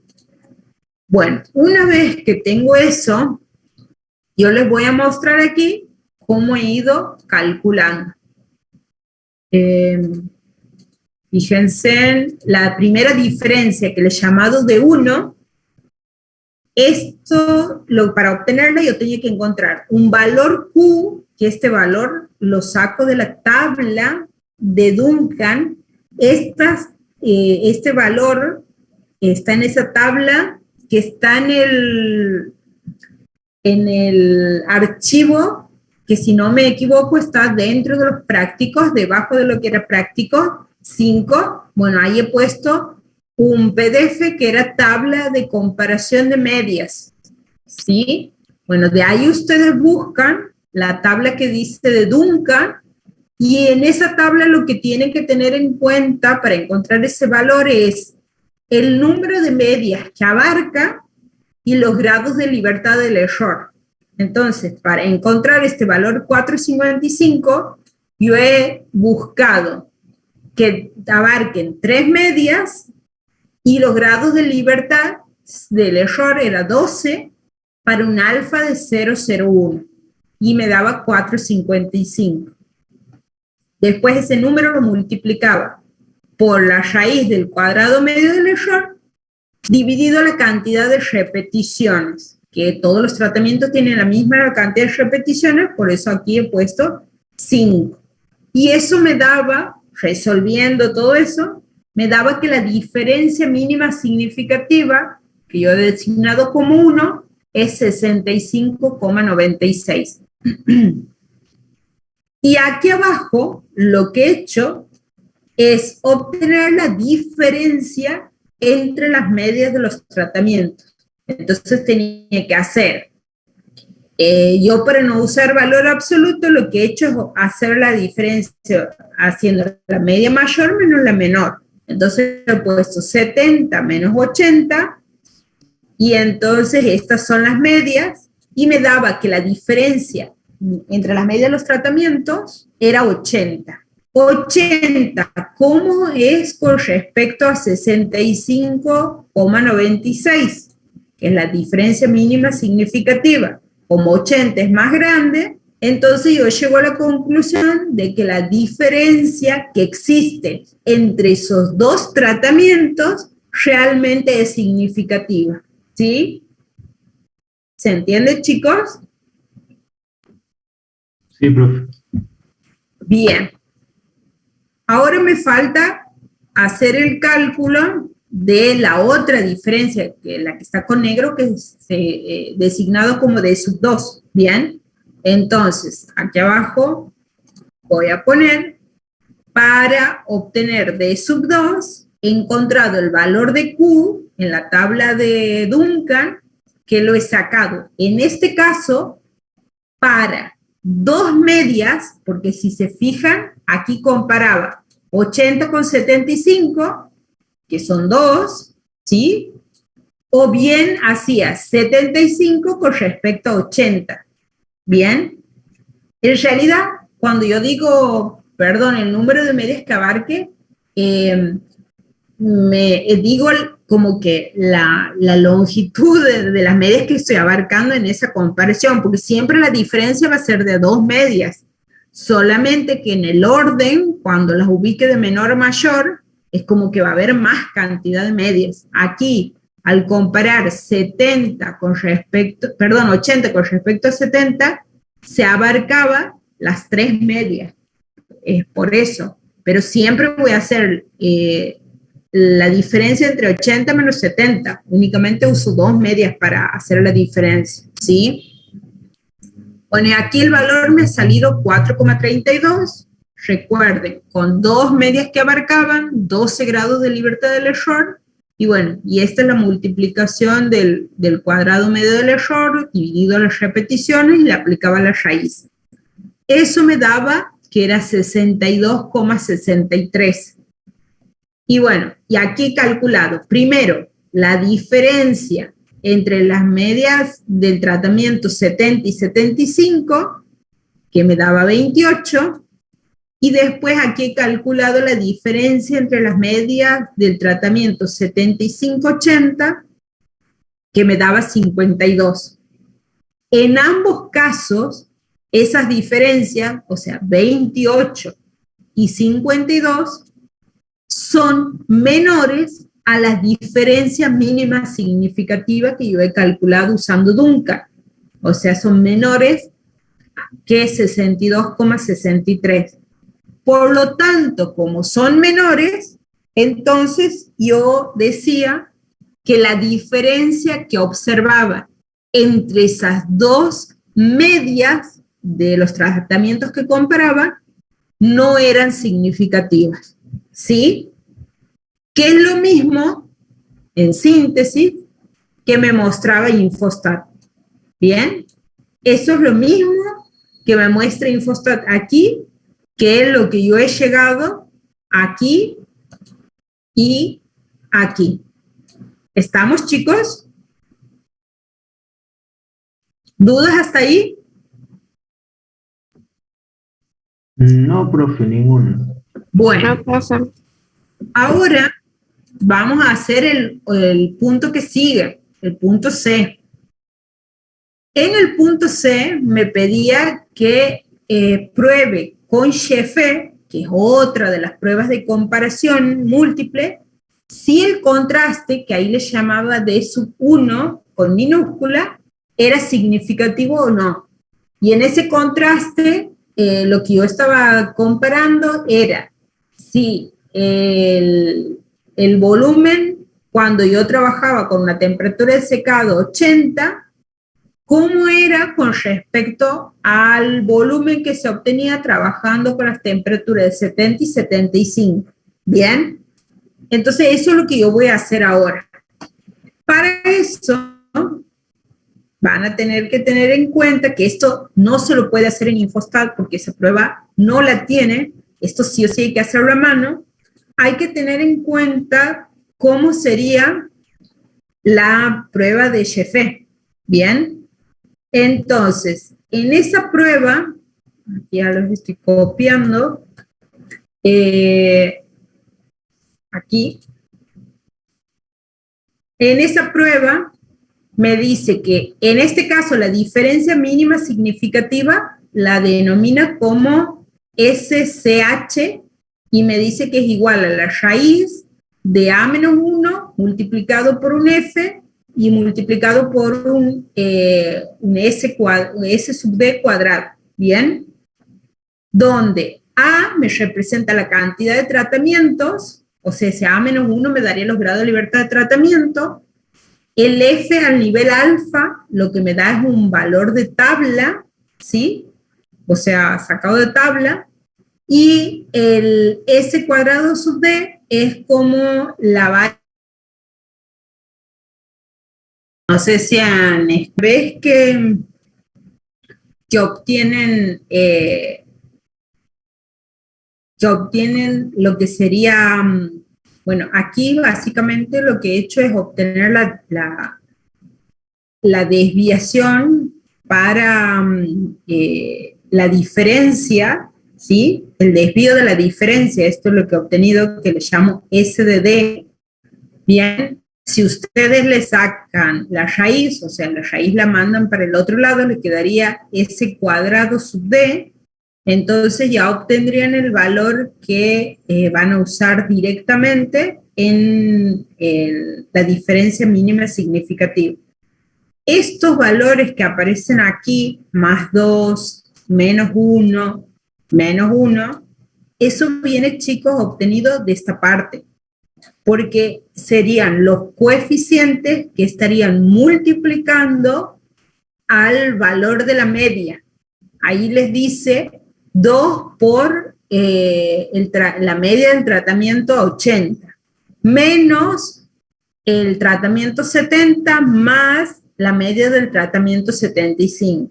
Speaker 1: bueno, una vez que tengo eso, yo les voy a mostrar aquí cómo he ido calculando. Fíjense, la primera diferencia que le he llamado de 1, esto, para obtenerla yo tenía que encontrar un valor Q, que este valor lo saco de la tabla de Duncan. Este valor está en esa tabla que está en el archivo, que si no me equivoco está dentro de los prácticos, debajo de lo que era práctico 5. Bueno, ahí he puesto un PDF que era tabla de comparación de medias, ¿sí? Bueno, de ahí ustedes buscan la tabla que dice de Duncan, y en esa tabla lo que tienen que tener en cuenta para encontrar ese valor es el número de medias que abarca y los grados de libertad del error. Entonces, para encontrar este valor 4.55, yo he buscado que abarquen 3 medias y los grados de libertad del error era 12 para un alfa de 0,01 y me daba 4,55. Después ese número lo multiplicaba por la raíz del cuadrado medio del error dividido la cantidad de repeticiones, que todos los tratamientos tienen la misma cantidad de repeticiones, por eso aquí he puesto 5. Y eso me daba, resolviendo todo eso, me daba que la diferencia mínima significativa, que yo he designado como 1, es 65,96. Y aquí abajo lo que he hecho es obtener la diferencia entre las medias de los tratamientos. Entonces tenía que hacer, yo para no usar valor absoluto, lo que he hecho es hacer la diferencia haciendo la media mayor menos la menor. Entonces he puesto 70 menos 80 y entonces estas son las medias y me daba que la diferencia entre las medias de los tratamientos era 80. 80, ¿cómo es con respecto a 65,96? Que es la diferencia mínima significativa. Como 80 es más grande, entonces yo llego a la conclusión de que la diferencia que existe entre esos dos tratamientos realmente es significativa. ¿Sí? ¿Se entiende, chicos?
Speaker 6: Sí, profe.
Speaker 1: Bien. Ahora me falta hacer el cálculo de la otra diferencia, que la que está con negro, que es designado como D sub 2. Bien. Entonces, aquí abajo voy a poner, para obtener D sub 2, he encontrado el valor de Q en la tabla de Duncan, que lo he sacado, en este caso, para 2 medias, porque si se fijan, aquí comparaba 80 con 75, que son 2, ¿sí? O bien hacía 75 con respecto a 80. Bien. En realidad, cuando yo digo, perdón, el número de medias que abarque, digo como que la longitud de las medias que estoy abarcando en esa comparación, porque siempre la diferencia va a ser de 2 medias, solamente que en el orden, cuando las ubique de menor a mayor, es como que va a haber más cantidad de medias. Aquí, al comparar 80 con respecto a 70, se abarcaba las 3 medias. Es por eso. Pero siempre voy a hacer la diferencia entre 80 menos 70. Únicamente uso 2 medias para hacer la diferencia, ¿sí? Bueno, aquí el valor me ha salido 4,32. Recuerden, con 2 medias que abarcaban 12 grados de libertad del error. Y bueno, y esta es la multiplicación del cuadrado medio del error dividido las repeticiones y le aplicaba la raíz. Eso me daba que era 62,63. Y bueno, y aquí he calculado, primero, la diferencia entre las medias del tratamiento 70 y 75, que me daba 28, y después aquí he calculado la diferencia entre las medias del tratamiento 75-80, que me daba 52. En ambos casos, esas diferencias, o sea, 28 y 52, son menores a las diferencias mínimas significativas que yo he calculado usando Duncan. O sea, son menores que 62,63. Por lo tanto, como son menores, entonces yo decía que la diferencia que observaba entre esas dos medias de los tratamientos que comparaba no eran significativas. ¿Sí? Que es lo mismo, en síntesis, que me mostraba Infostat. ¿Bien? Eso es lo mismo que me muestra Infostat aquí, que es lo que yo he llegado aquí y aquí. ¿Estamos, chicos? ¿Dudas hasta ahí?
Speaker 6: No, profe, ninguna.
Speaker 1: Bueno,
Speaker 5: No, profe.
Speaker 1: ahora vamos a hacer el punto que sigue, el punto C. En el punto C me pedía que pruebe con Sheffer, que es otra de las pruebas de comparación múltiple, si el contraste, que ahí le llamaba D sub 1 con minúscula, era significativo o no. Y en ese contraste, lo que yo estaba comparando era si el volumen, cuando yo trabajaba con una temperatura de secado 80, ¿cómo era con respecto al volumen que se obtenía trabajando con las temperaturas de 70 y 75? ¿Bien? Entonces, eso es lo que yo voy a hacer ahora. Para eso, van a tener que tener en cuenta que esto no se lo puede hacer en Infostat porque esa prueba no la tiene. Esto sí o sí hay que hacerlo a mano. Hay que tener en cuenta cómo sería la prueba de Sheffer. ¿Bien? Entonces, en esa prueba, aquí ya los estoy copiando, aquí, en esa prueba me dice que en este caso la diferencia mínima significativa la denomina como SCH y me dice que es igual a la raíz de A menos 1 multiplicado por un F y multiplicado por un S sub D cuadrado, ¿bien? Donde A me representa la cantidad de tratamientos, o sea, ese A menos 1 me daría los grados de libertad de tratamiento, el F al nivel alfa lo que me da es un valor de tabla, ¿sí? O sea, sacado de tabla, y el S cuadrado sub D es como la variable. No sé si ves que obtienen lo que sería, bueno, aquí básicamente lo que he hecho es obtener la desviación para la diferencia, ¿sí? El desvío de la diferencia, esto es lo que he obtenido, que le llamo S de D. Bien, si ustedes le sacan la raíz, o sea, la raíz la mandan para el otro lado, le quedaría S cuadrado sub D, entonces ya obtendrían el valor que van a usar directamente en la diferencia mínima significativa. Estos valores que aparecen aquí, más 2, menos 1, menos 1, eso viene, chicos, obtenido de esta parte, porque serían los coeficientes que estarían multiplicando al valor de la media. Ahí les dice 2 por la media del tratamiento 80, menos el tratamiento 70 más la media del tratamiento 75.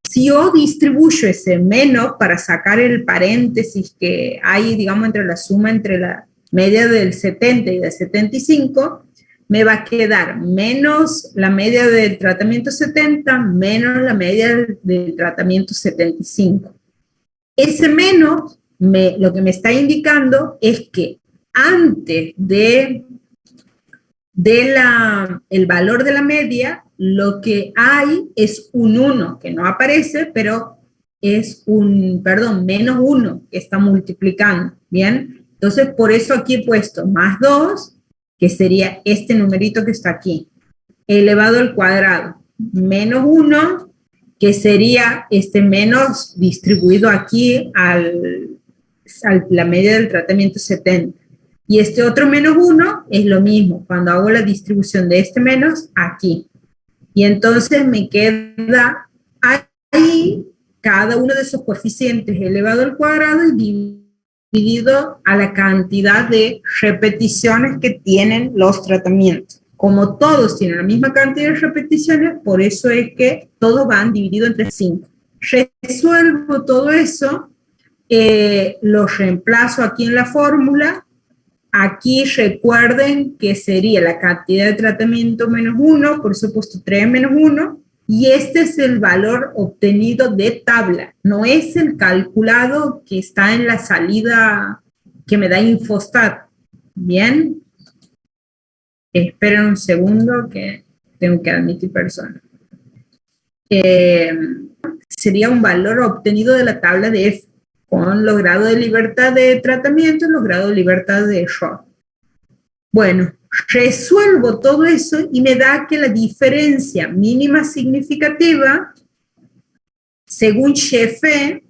Speaker 1: Si yo distribuyo ese menos para sacar el paréntesis que hay, digamos, entre la suma entre la media del 70 y del 75, me va a quedar menos la media del tratamiento 70 menos la media del tratamiento 75. Ese menos lo que me está indicando es que antes de el valor de la media, lo que hay es un 1, que no aparece, pero es menos 1 que está multiplicando, ¿bien? Entonces, por eso aquí he puesto más 2, que sería este numerito que está aquí, elevado al cuadrado, menos 1, que sería este menos distribuido aquí a la media del tratamiento 70. Y este otro menos 1 es lo mismo, cuando hago la distribución de este menos aquí. Y entonces me queda ahí cada uno de esos coeficientes elevado al cuadrado y dividido a la cantidad de repeticiones que tienen los tratamientos. Como todos tienen la misma cantidad de repeticiones, por eso es que todos van divididos entre 5. Resuelvo todo eso, lo reemplazo aquí en la fórmula. Aquí recuerden que sería la cantidad de tratamiento menos 1, por eso he puesto 3 menos 1, y este es el valor obtenido de tabla, no es el calculado que está en la salida que me da Infostat. Bien. Esperen un segundo que tengo que admitir persona. Sería un valor obtenido de la tabla de F con los grados de libertad de tratamiento y los grados de libertad de error. Bueno, resuelvo todo eso y me da que la diferencia mínima significativa, según Sheffe,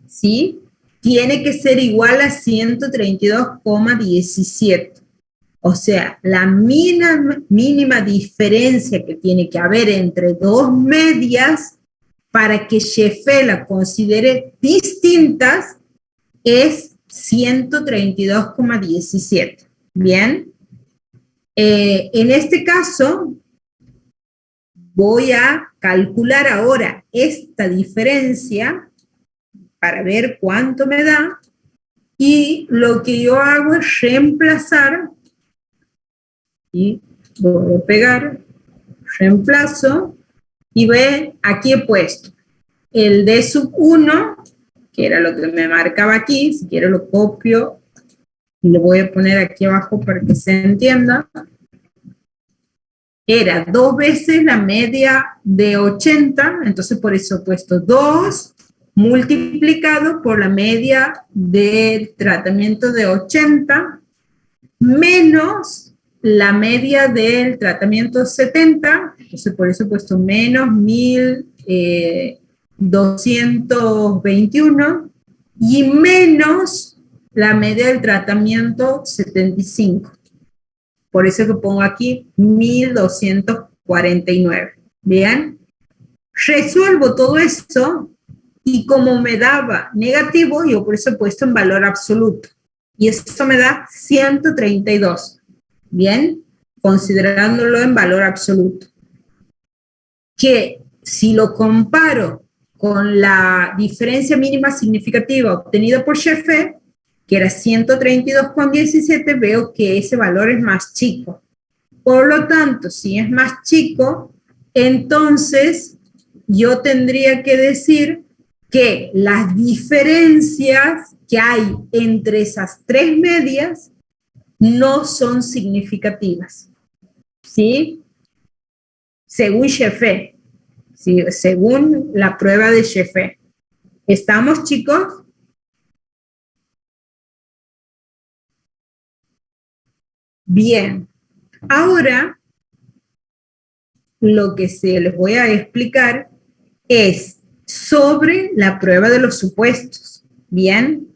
Speaker 1: ¿sí?, tiene que ser igual a 132,17. O sea, la mínima diferencia que tiene que haber entre dos medias para que Sheffe la considere distintas es 132,17. Bien. En este caso, voy a calcular ahora esta diferencia para ver cuánto me da, y lo que yo hago es reemplazar, y voy a pegar, reemplazo, y ve, aquí he puesto el D sub 1, que era lo que me marcaba aquí, si quiero lo copio, y lo voy a poner aquí abajo para que se entienda. Era 2 veces la media de 80, entonces por eso he puesto 2 multiplicado por la media del tratamiento de 80 menos la media del tratamiento 70, entonces por eso he puesto menos 1221 y menos la media del tratamiento 75. Por eso que pongo aquí 1249. ¿Bien? Resuelvo todo esto y como me daba negativo, yo por eso he puesto en valor absoluto. Y esto me da 132. ¿Bien? Considerándolo en valor absoluto. Que si lo comparo con la diferencia mínima significativa obtenida por Sheffe, que era 132,17, veo que ese valor es más chico. Por lo tanto, si es más chico, entonces yo tendría que decir que las diferencias que hay entre esas tres medias no son significativas, ¿sí? Según Sheffe, ¿sí? Según la prueba de Sheffe. ¿Estamos, chicos? Bien. Ahora, lo que les voy a explicar es sobre la prueba de los supuestos. Bien.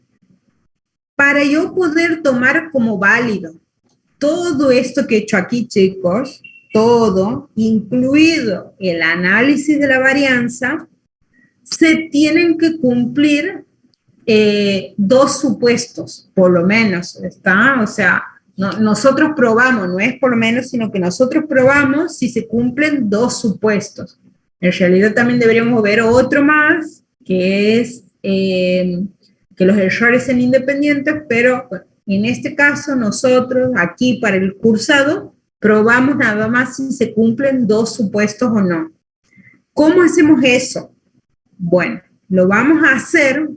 Speaker 1: Para yo poder tomar como válido todo esto que he hecho aquí, chicos, todo, incluido el análisis de la varianza, se tienen que cumplir dos supuestos, por lo menos, ¿está? O sea, nosotros probamos, no es por lo menos, sino que nosotros probamos si se cumplen dos supuestos. En realidad también deberíamos ver otro más, que es que los errores sean independientes, pero bueno, en este caso nosotros aquí para el cursado probamos nada más si se cumplen dos supuestos o no. ¿Cómo hacemos eso? Bueno, lo vamos a hacer,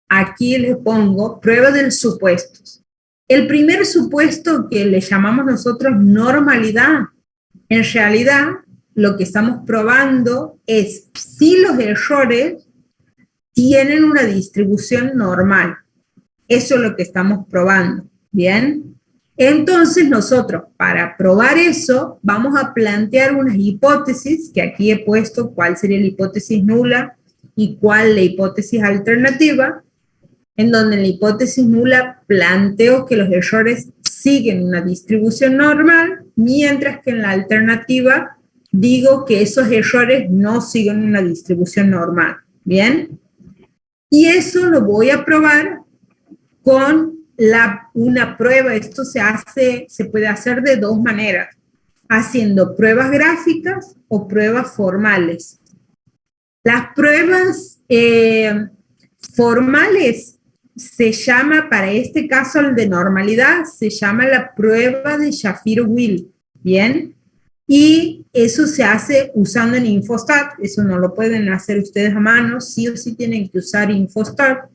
Speaker 1: aquí les pongo prueba de los supuestos. El primer supuesto que le llamamos nosotros normalidad, en realidad lo que estamos probando es si los errores tienen una distribución normal. Eso es lo que estamos probando, ¿bien? Entonces nosotros, para probar eso, vamos a plantear unas hipótesis, que aquí he puesto cuál sería la hipótesis nula y cuál la hipótesis alternativa, en donde en la hipótesis nula planteo que los errores siguen una distribución normal, mientras que en la alternativa digo que esos errores no siguen una distribución normal, ¿bien? Y eso lo voy a probar con una prueba. Esto se puede hacer de dos maneras, haciendo pruebas gráficas o pruebas formales. Las pruebas formales se llama, para este caso el de normalidad, se llama la prueba de Shafiro-Will, ¿bien? Y eso se hace usando en Infostat, eso no lo pueden hacer ustedes a mano, sí o sí tienen que usar Infostat.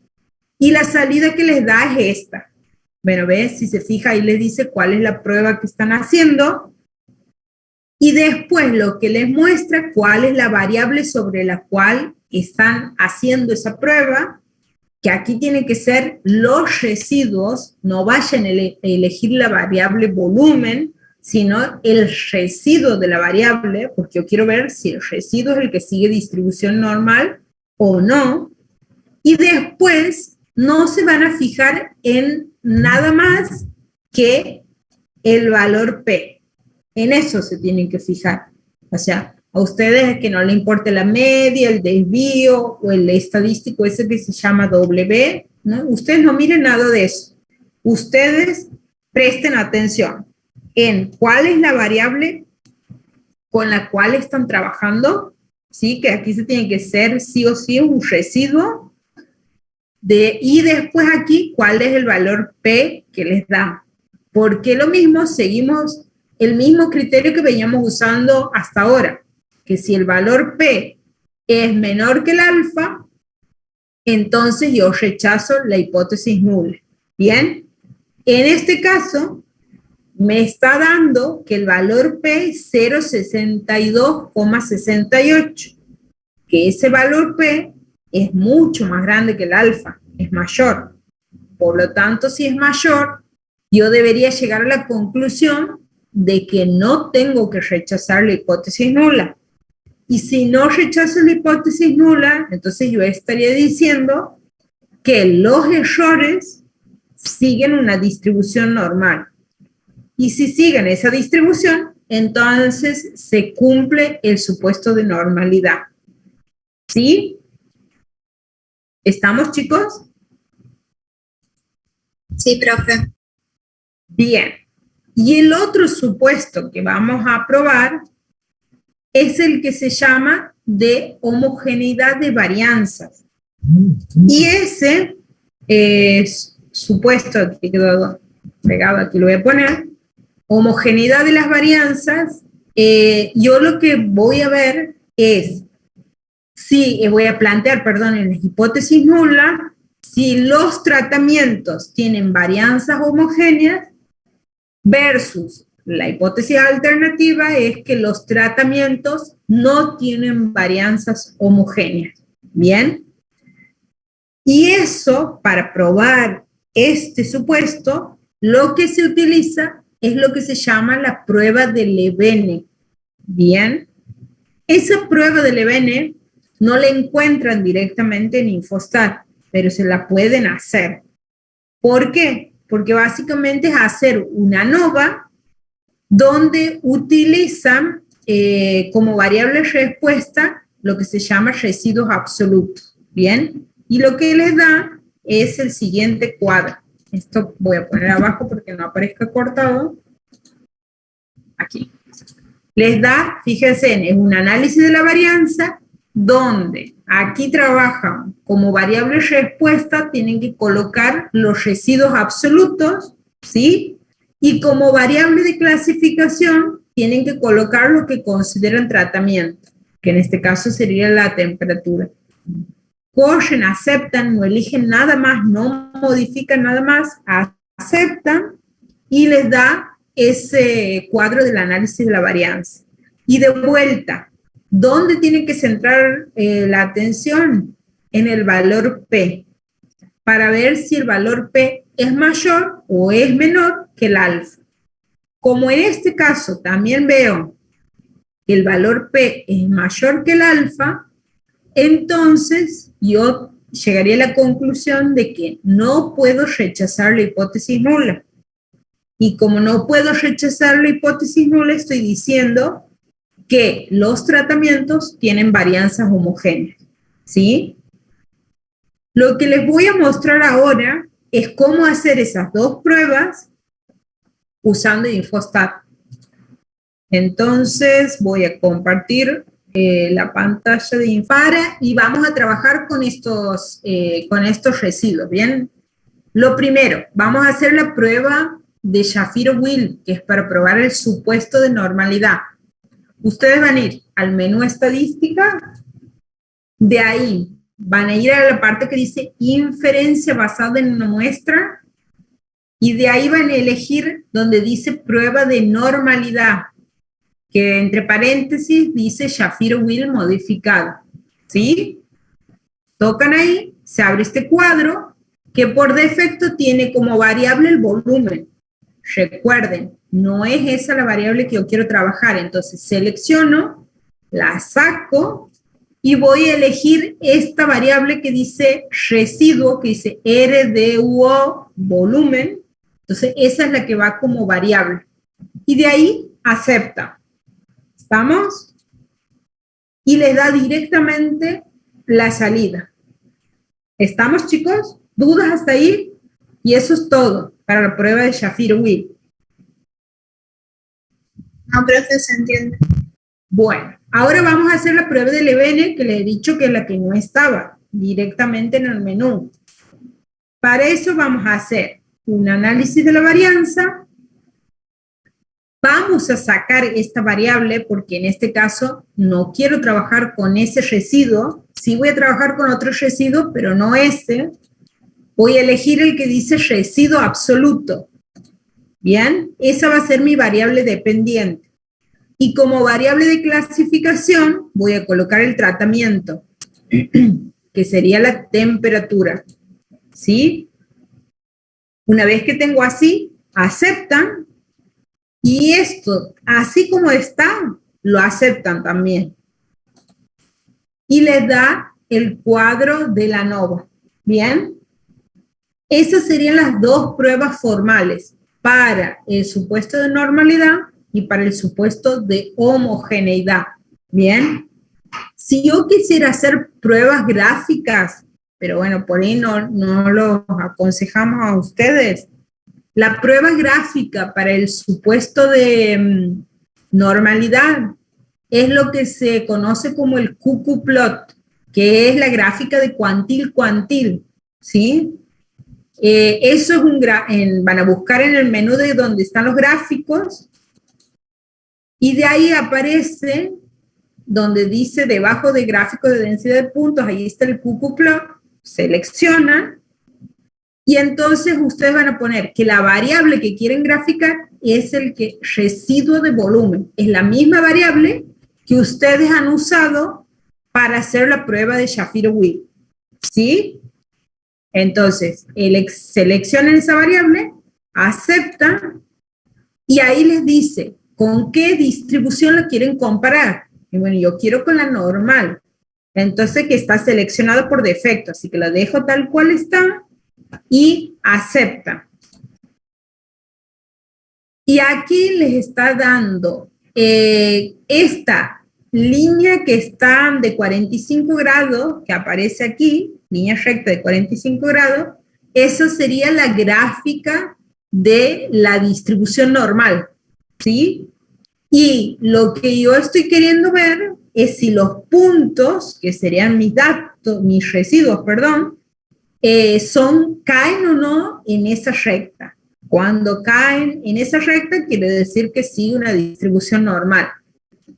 Speaker 1: Y la salida que les da es esta. Bueno, ¿ves? Si se fija, ahí les dice cuál es la prueba que están haciendo. Y después lo que les muestra cuál es la variable sobre la cual están haciendo esa prueba, que aquí tiene que ser los residuos, no vayan a elegir la variable volumen, sino el residuo de la variable, porque yo quiero ver si el residuo es el que sigue distribución normal o no. Y después no se van a fijar en nada más que el valor P. En eso se tienen que fijar. O sea, a ustedes que no les importe la media, el desvío o el estadístico ese que se llama W, ¿no? Ustedes no miren nada de eso. Ustedes presten atención en cuál es la variable con la cual están trabajando, ¿sí? Que aquí se tiene que ser sí o sí un residuo, y después aquí cuál es el valor P que les da. Porque lo mismo, seguimos el mismo criterio que veníamos usando hasta ahora, que si el valor P es menor que el alfa, entonces yo rechazo la hipótesis nula. Bien, en este caso me está dando que el valor P es 0,62,68, que ese valor P es mucho más grande que el alfa, es mayor. Por lo tanto, si es mayor, yo debería llegar a la conclusión de que no tengo que rechazar la hipótesis nula. Y si no rechazo la hipótesis nula, entonces yo estaría diciendo que los errores siguen una distribución normal. Y si siguen esa distribución, entonces se cumple el supuesto de normalidad. ¿Sí? ¿Estamos, chicos?
Speaker 4: Sí, profe.
Speaker 1: Bien. Y el otro supuesto que vamos a probar es el que se llama de homogeneidad de varianzas. Y ese supuesto, aquí quedó pegado, aquí lo voy a poner, homogeneidad de las varianzas, yo lo que voy a ver es, voy a plantear, perdón, en la hipótesis nula, si los tratamientos tienen varianzas homogéneas versus la hipótesis alternativa es que los tratamientos no tienen varianzas homogéneas. Bien. Y eso, para probar este supuesto, lo que se utiliza es lo que se llama la prueba de Levene. Bien. Esa prueba de Levene no la encuentran directamente en Infostat, pero se la pueden hacer. ¿Por qué? Porque básicamente es hacer una ANOVA donde utilizan como variable de respuesta lo que se llama residuos absolutos. Bien. Y lo que les da es el siguiente cuadro. Esto voy a poner abajo porque no aparezca cortado. Aquí. Les da, fíjense, es un análisis de la varianza donde aquí trabajan como variable de respuesta, tienen que colocar los residuos absolutos, ¿sí? Y como variable de clasificación, tienen que colocar lo que consideran tratamiento, que en este caso sería la temperatura. Corren, aceptan, no eligen nada más, no modifican nada más, aceptan y les da ese cuadro del análisis de la varianza. Y de vuelta, ¿dónde tiene que centrar la atención? En el valor P, para ver si el valor P es mayor o es menor que el alfa. Como en este caso también veo que el valor P es mayor que el alfa, entonces yo llegaría a la conclusión de que no puedo rechazar la hipótesis nula. Y como no puedo rechazar la hipótesis nula, estoy diciendo que los tratamientos tienen varianzas homogéneas, ¿sí? Lo que les voy a mostrar ahora es cómo hacer esas dos pruebas usando Infostat. Entonces voy a compartir la pantalla de Infara y vamos a trabajar con estos residuos, ¿bien? Lo primero, vamos a hacer la prueba de Shapiro-Wilk, que es para probar el supuesto de normalidad. Ustedes van a ir al menú estadística, de ahí van a ir a la parte que dice inferencia basada en una muestra, y de ahí van a elegir donde dice prueba de normalidad, que entre paréntesis dice Shapiro-Wills modificado, ¿sí? Tocan ahí, se abre este cuadro, que por defecto tiene como variable el volumen. Recuerden, no es esa la variable que yo quiero trabajar, entonces selecciono, la saco, y voy a elegir esta variable que dice residuo, que dice RDUO, volumen. Entonces, esa es la que va como variable. Y de ahí, acepta. ¿Estamos? Y le da directamente la salida. ¿Estamos, chicos? ¿Dudas hasta ahí? Y eso es todo para la prueba de Shapiro-Wills.
Speaker 4: No, profe, se entiende.
Speaker 1: Bueno, ahora vamos a hacer la prueba del EBN, que les he dicho que es la que no estaba directamente en el menú. Para eso vamos a hacer un análisis de la varianza. Vamos a sacar esta variable porque en este caso no quiero trabajar con ese residuo. Sí voy a trabajar con otro residuo, pero no ese. Voy a elegir el que dice residuo absoluto. Bien, esa va a ser mi variable dependiente. Y como variable de clasificación voy a colocar el tratamiento, que sería la temperatura. ¿Sí? Una vez que tengo así, aceptan, y esto, así como está, lo aceptan también. Y les da el cuadro de la ANOVA. ¿Bien? Esas serían las dos pruebas formales para el supuesto de normalidad y para el supuesto de homogeneidad. ¿Bien? Si yo quisiera hacer pruebas gráficas, pero bueno, por ahí no lo aconsejamos a ustedes, la prueba gráfica para el supuesto de normalidad es lo que se conoce como el QQ-plot, que es la gráfica de cuantil-cuantil, ¿sí? Eso es van a buscar en el menú de donde están los gráficos, y de ahí aparece donde dice debajo de gráfico de densidad de puntos, ahí está el QQ-plot, seleccionan, y entonces ustedes van a poner que la variable que quieren graficar es el que residuo de volumen. Es la misma variable que ustedes han usado para hacer la prueba de Shapiro-Wills. ¿Sí? Entonces, seleccionan esa variable, aceptan, y ahí les dice con qué distribución la quieren comparar. Y bueno, yo quiero con la normal. Entonces, que está seleccionado por defecto, así que lo dejo tal cual está y acepta. Y aquí les está dando esta línea que está de 45 grados, que aparece aquí, línea recta de 45 grados, eso sería la gráfica de la distribución normal, ¿sí? Y lo que yo estoy queriendo ver es si los puntos, que serían mis datos, mis residuos, perdón, caen o no en esa recta. Cuando caen en esa recta, quiere decir que sigue una distribución normal.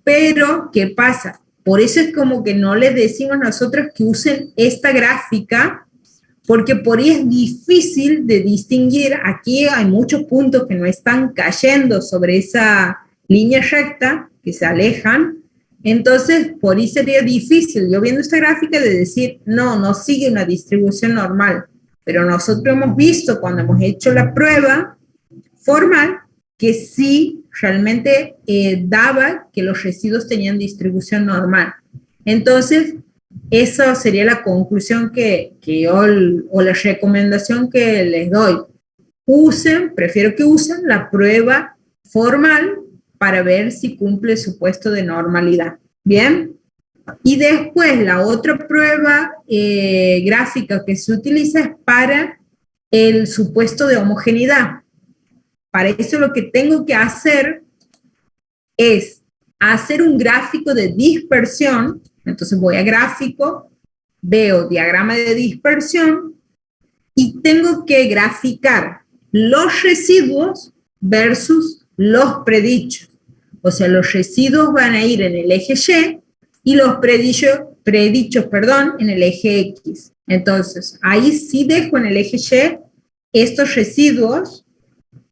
Speaker 1: Pero, ¿qué pasa? Por eso es como que no les decimos nosotros que usen esta gráfica, porque por ahí es difícil de distinguir. Aquí hay muchos puntos que no están cayendo sobre esa línea recta, que se alejan. Entonces, por ahí sería difícil, yo viendo esta gráfica, de decir, no sigue una distribución normal. Pero nosotros hemos visto cuando hemos hecho la prueba formal que sí realmente daba que los residuos tenían distribución normal. Entonces, esa sería la conclusión o la recomendación que les doy. Prefiero que usen la prueba formal para ver si cumple el supuesto de normalidad. ¿Bien? Y después la otra prueba gráfica que se utiliza es para el supuesto de homogeneidad. Para eso lo que tengo que hacer es hacer un gráfico de dispersión. Entonces voy a gráfico, veo diagrama de dispersión y tengo que graficar los residuos versus los predichos. O sea, los residuos van a ir en el eje Y y los predichos predichos, en el eje X. Entonces, ahí sí dejo en el eje Y estos residuos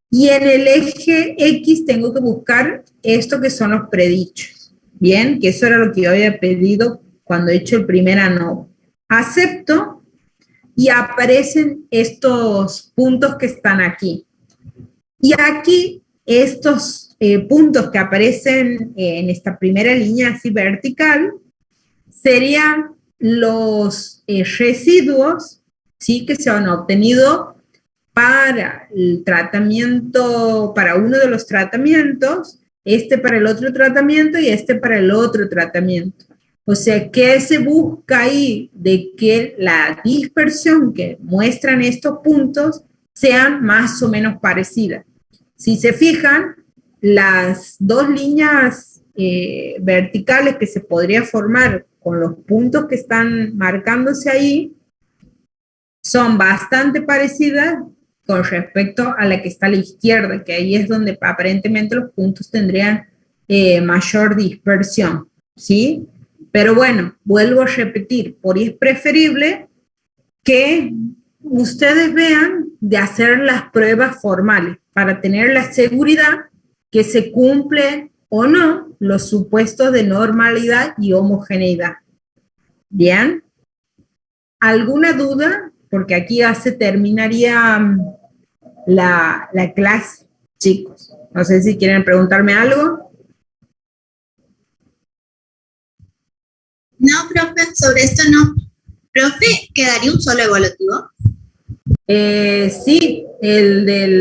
Speaker 1: y en el eje X tengo que buscar esto que son los predichos. Bien, que eso era lo que yo había pedido cuando he hecho el primer ANOVA. Acepto y aparecen estos puntos que están aquí. Y aquí estos puntos que aparecen en esta primera línea así vertical serían los residuos, ¿sí?, que se han obtenido para el tratamiento, para uno de los tratamientos, este para el otro tratamiento y este para el otro tratamiento. O sea, ¿qué se busca ahí? De que la dispersión que muestran estos puntos sean más o menos parecidas. Si se fijan, las dos líneas verticales que se podría formar con los puntos que están marcándose ahí son bastante parecidas con respecto a la que está a la izquierda, que ahí es donde aparentemente los puntos tendrían mayor dispersión, ¿sí? Pero bueno, vuelvo a repetir, por ahí es preferible que ustedes vean de hacer las pruebas formales para tener la seguridad que se cumple o no los supuestos de normalidad y homogeneidad. ¿Bien? ¿Alguna duda? Porque aquí ya se terminaría la clase, chicos. No sé si quieren preguntarme algo.
Speaker 4: No, profe, sobre esto no. Profe, ¿quedaría un solo evaluativo?
Speaker 1: Sí, el del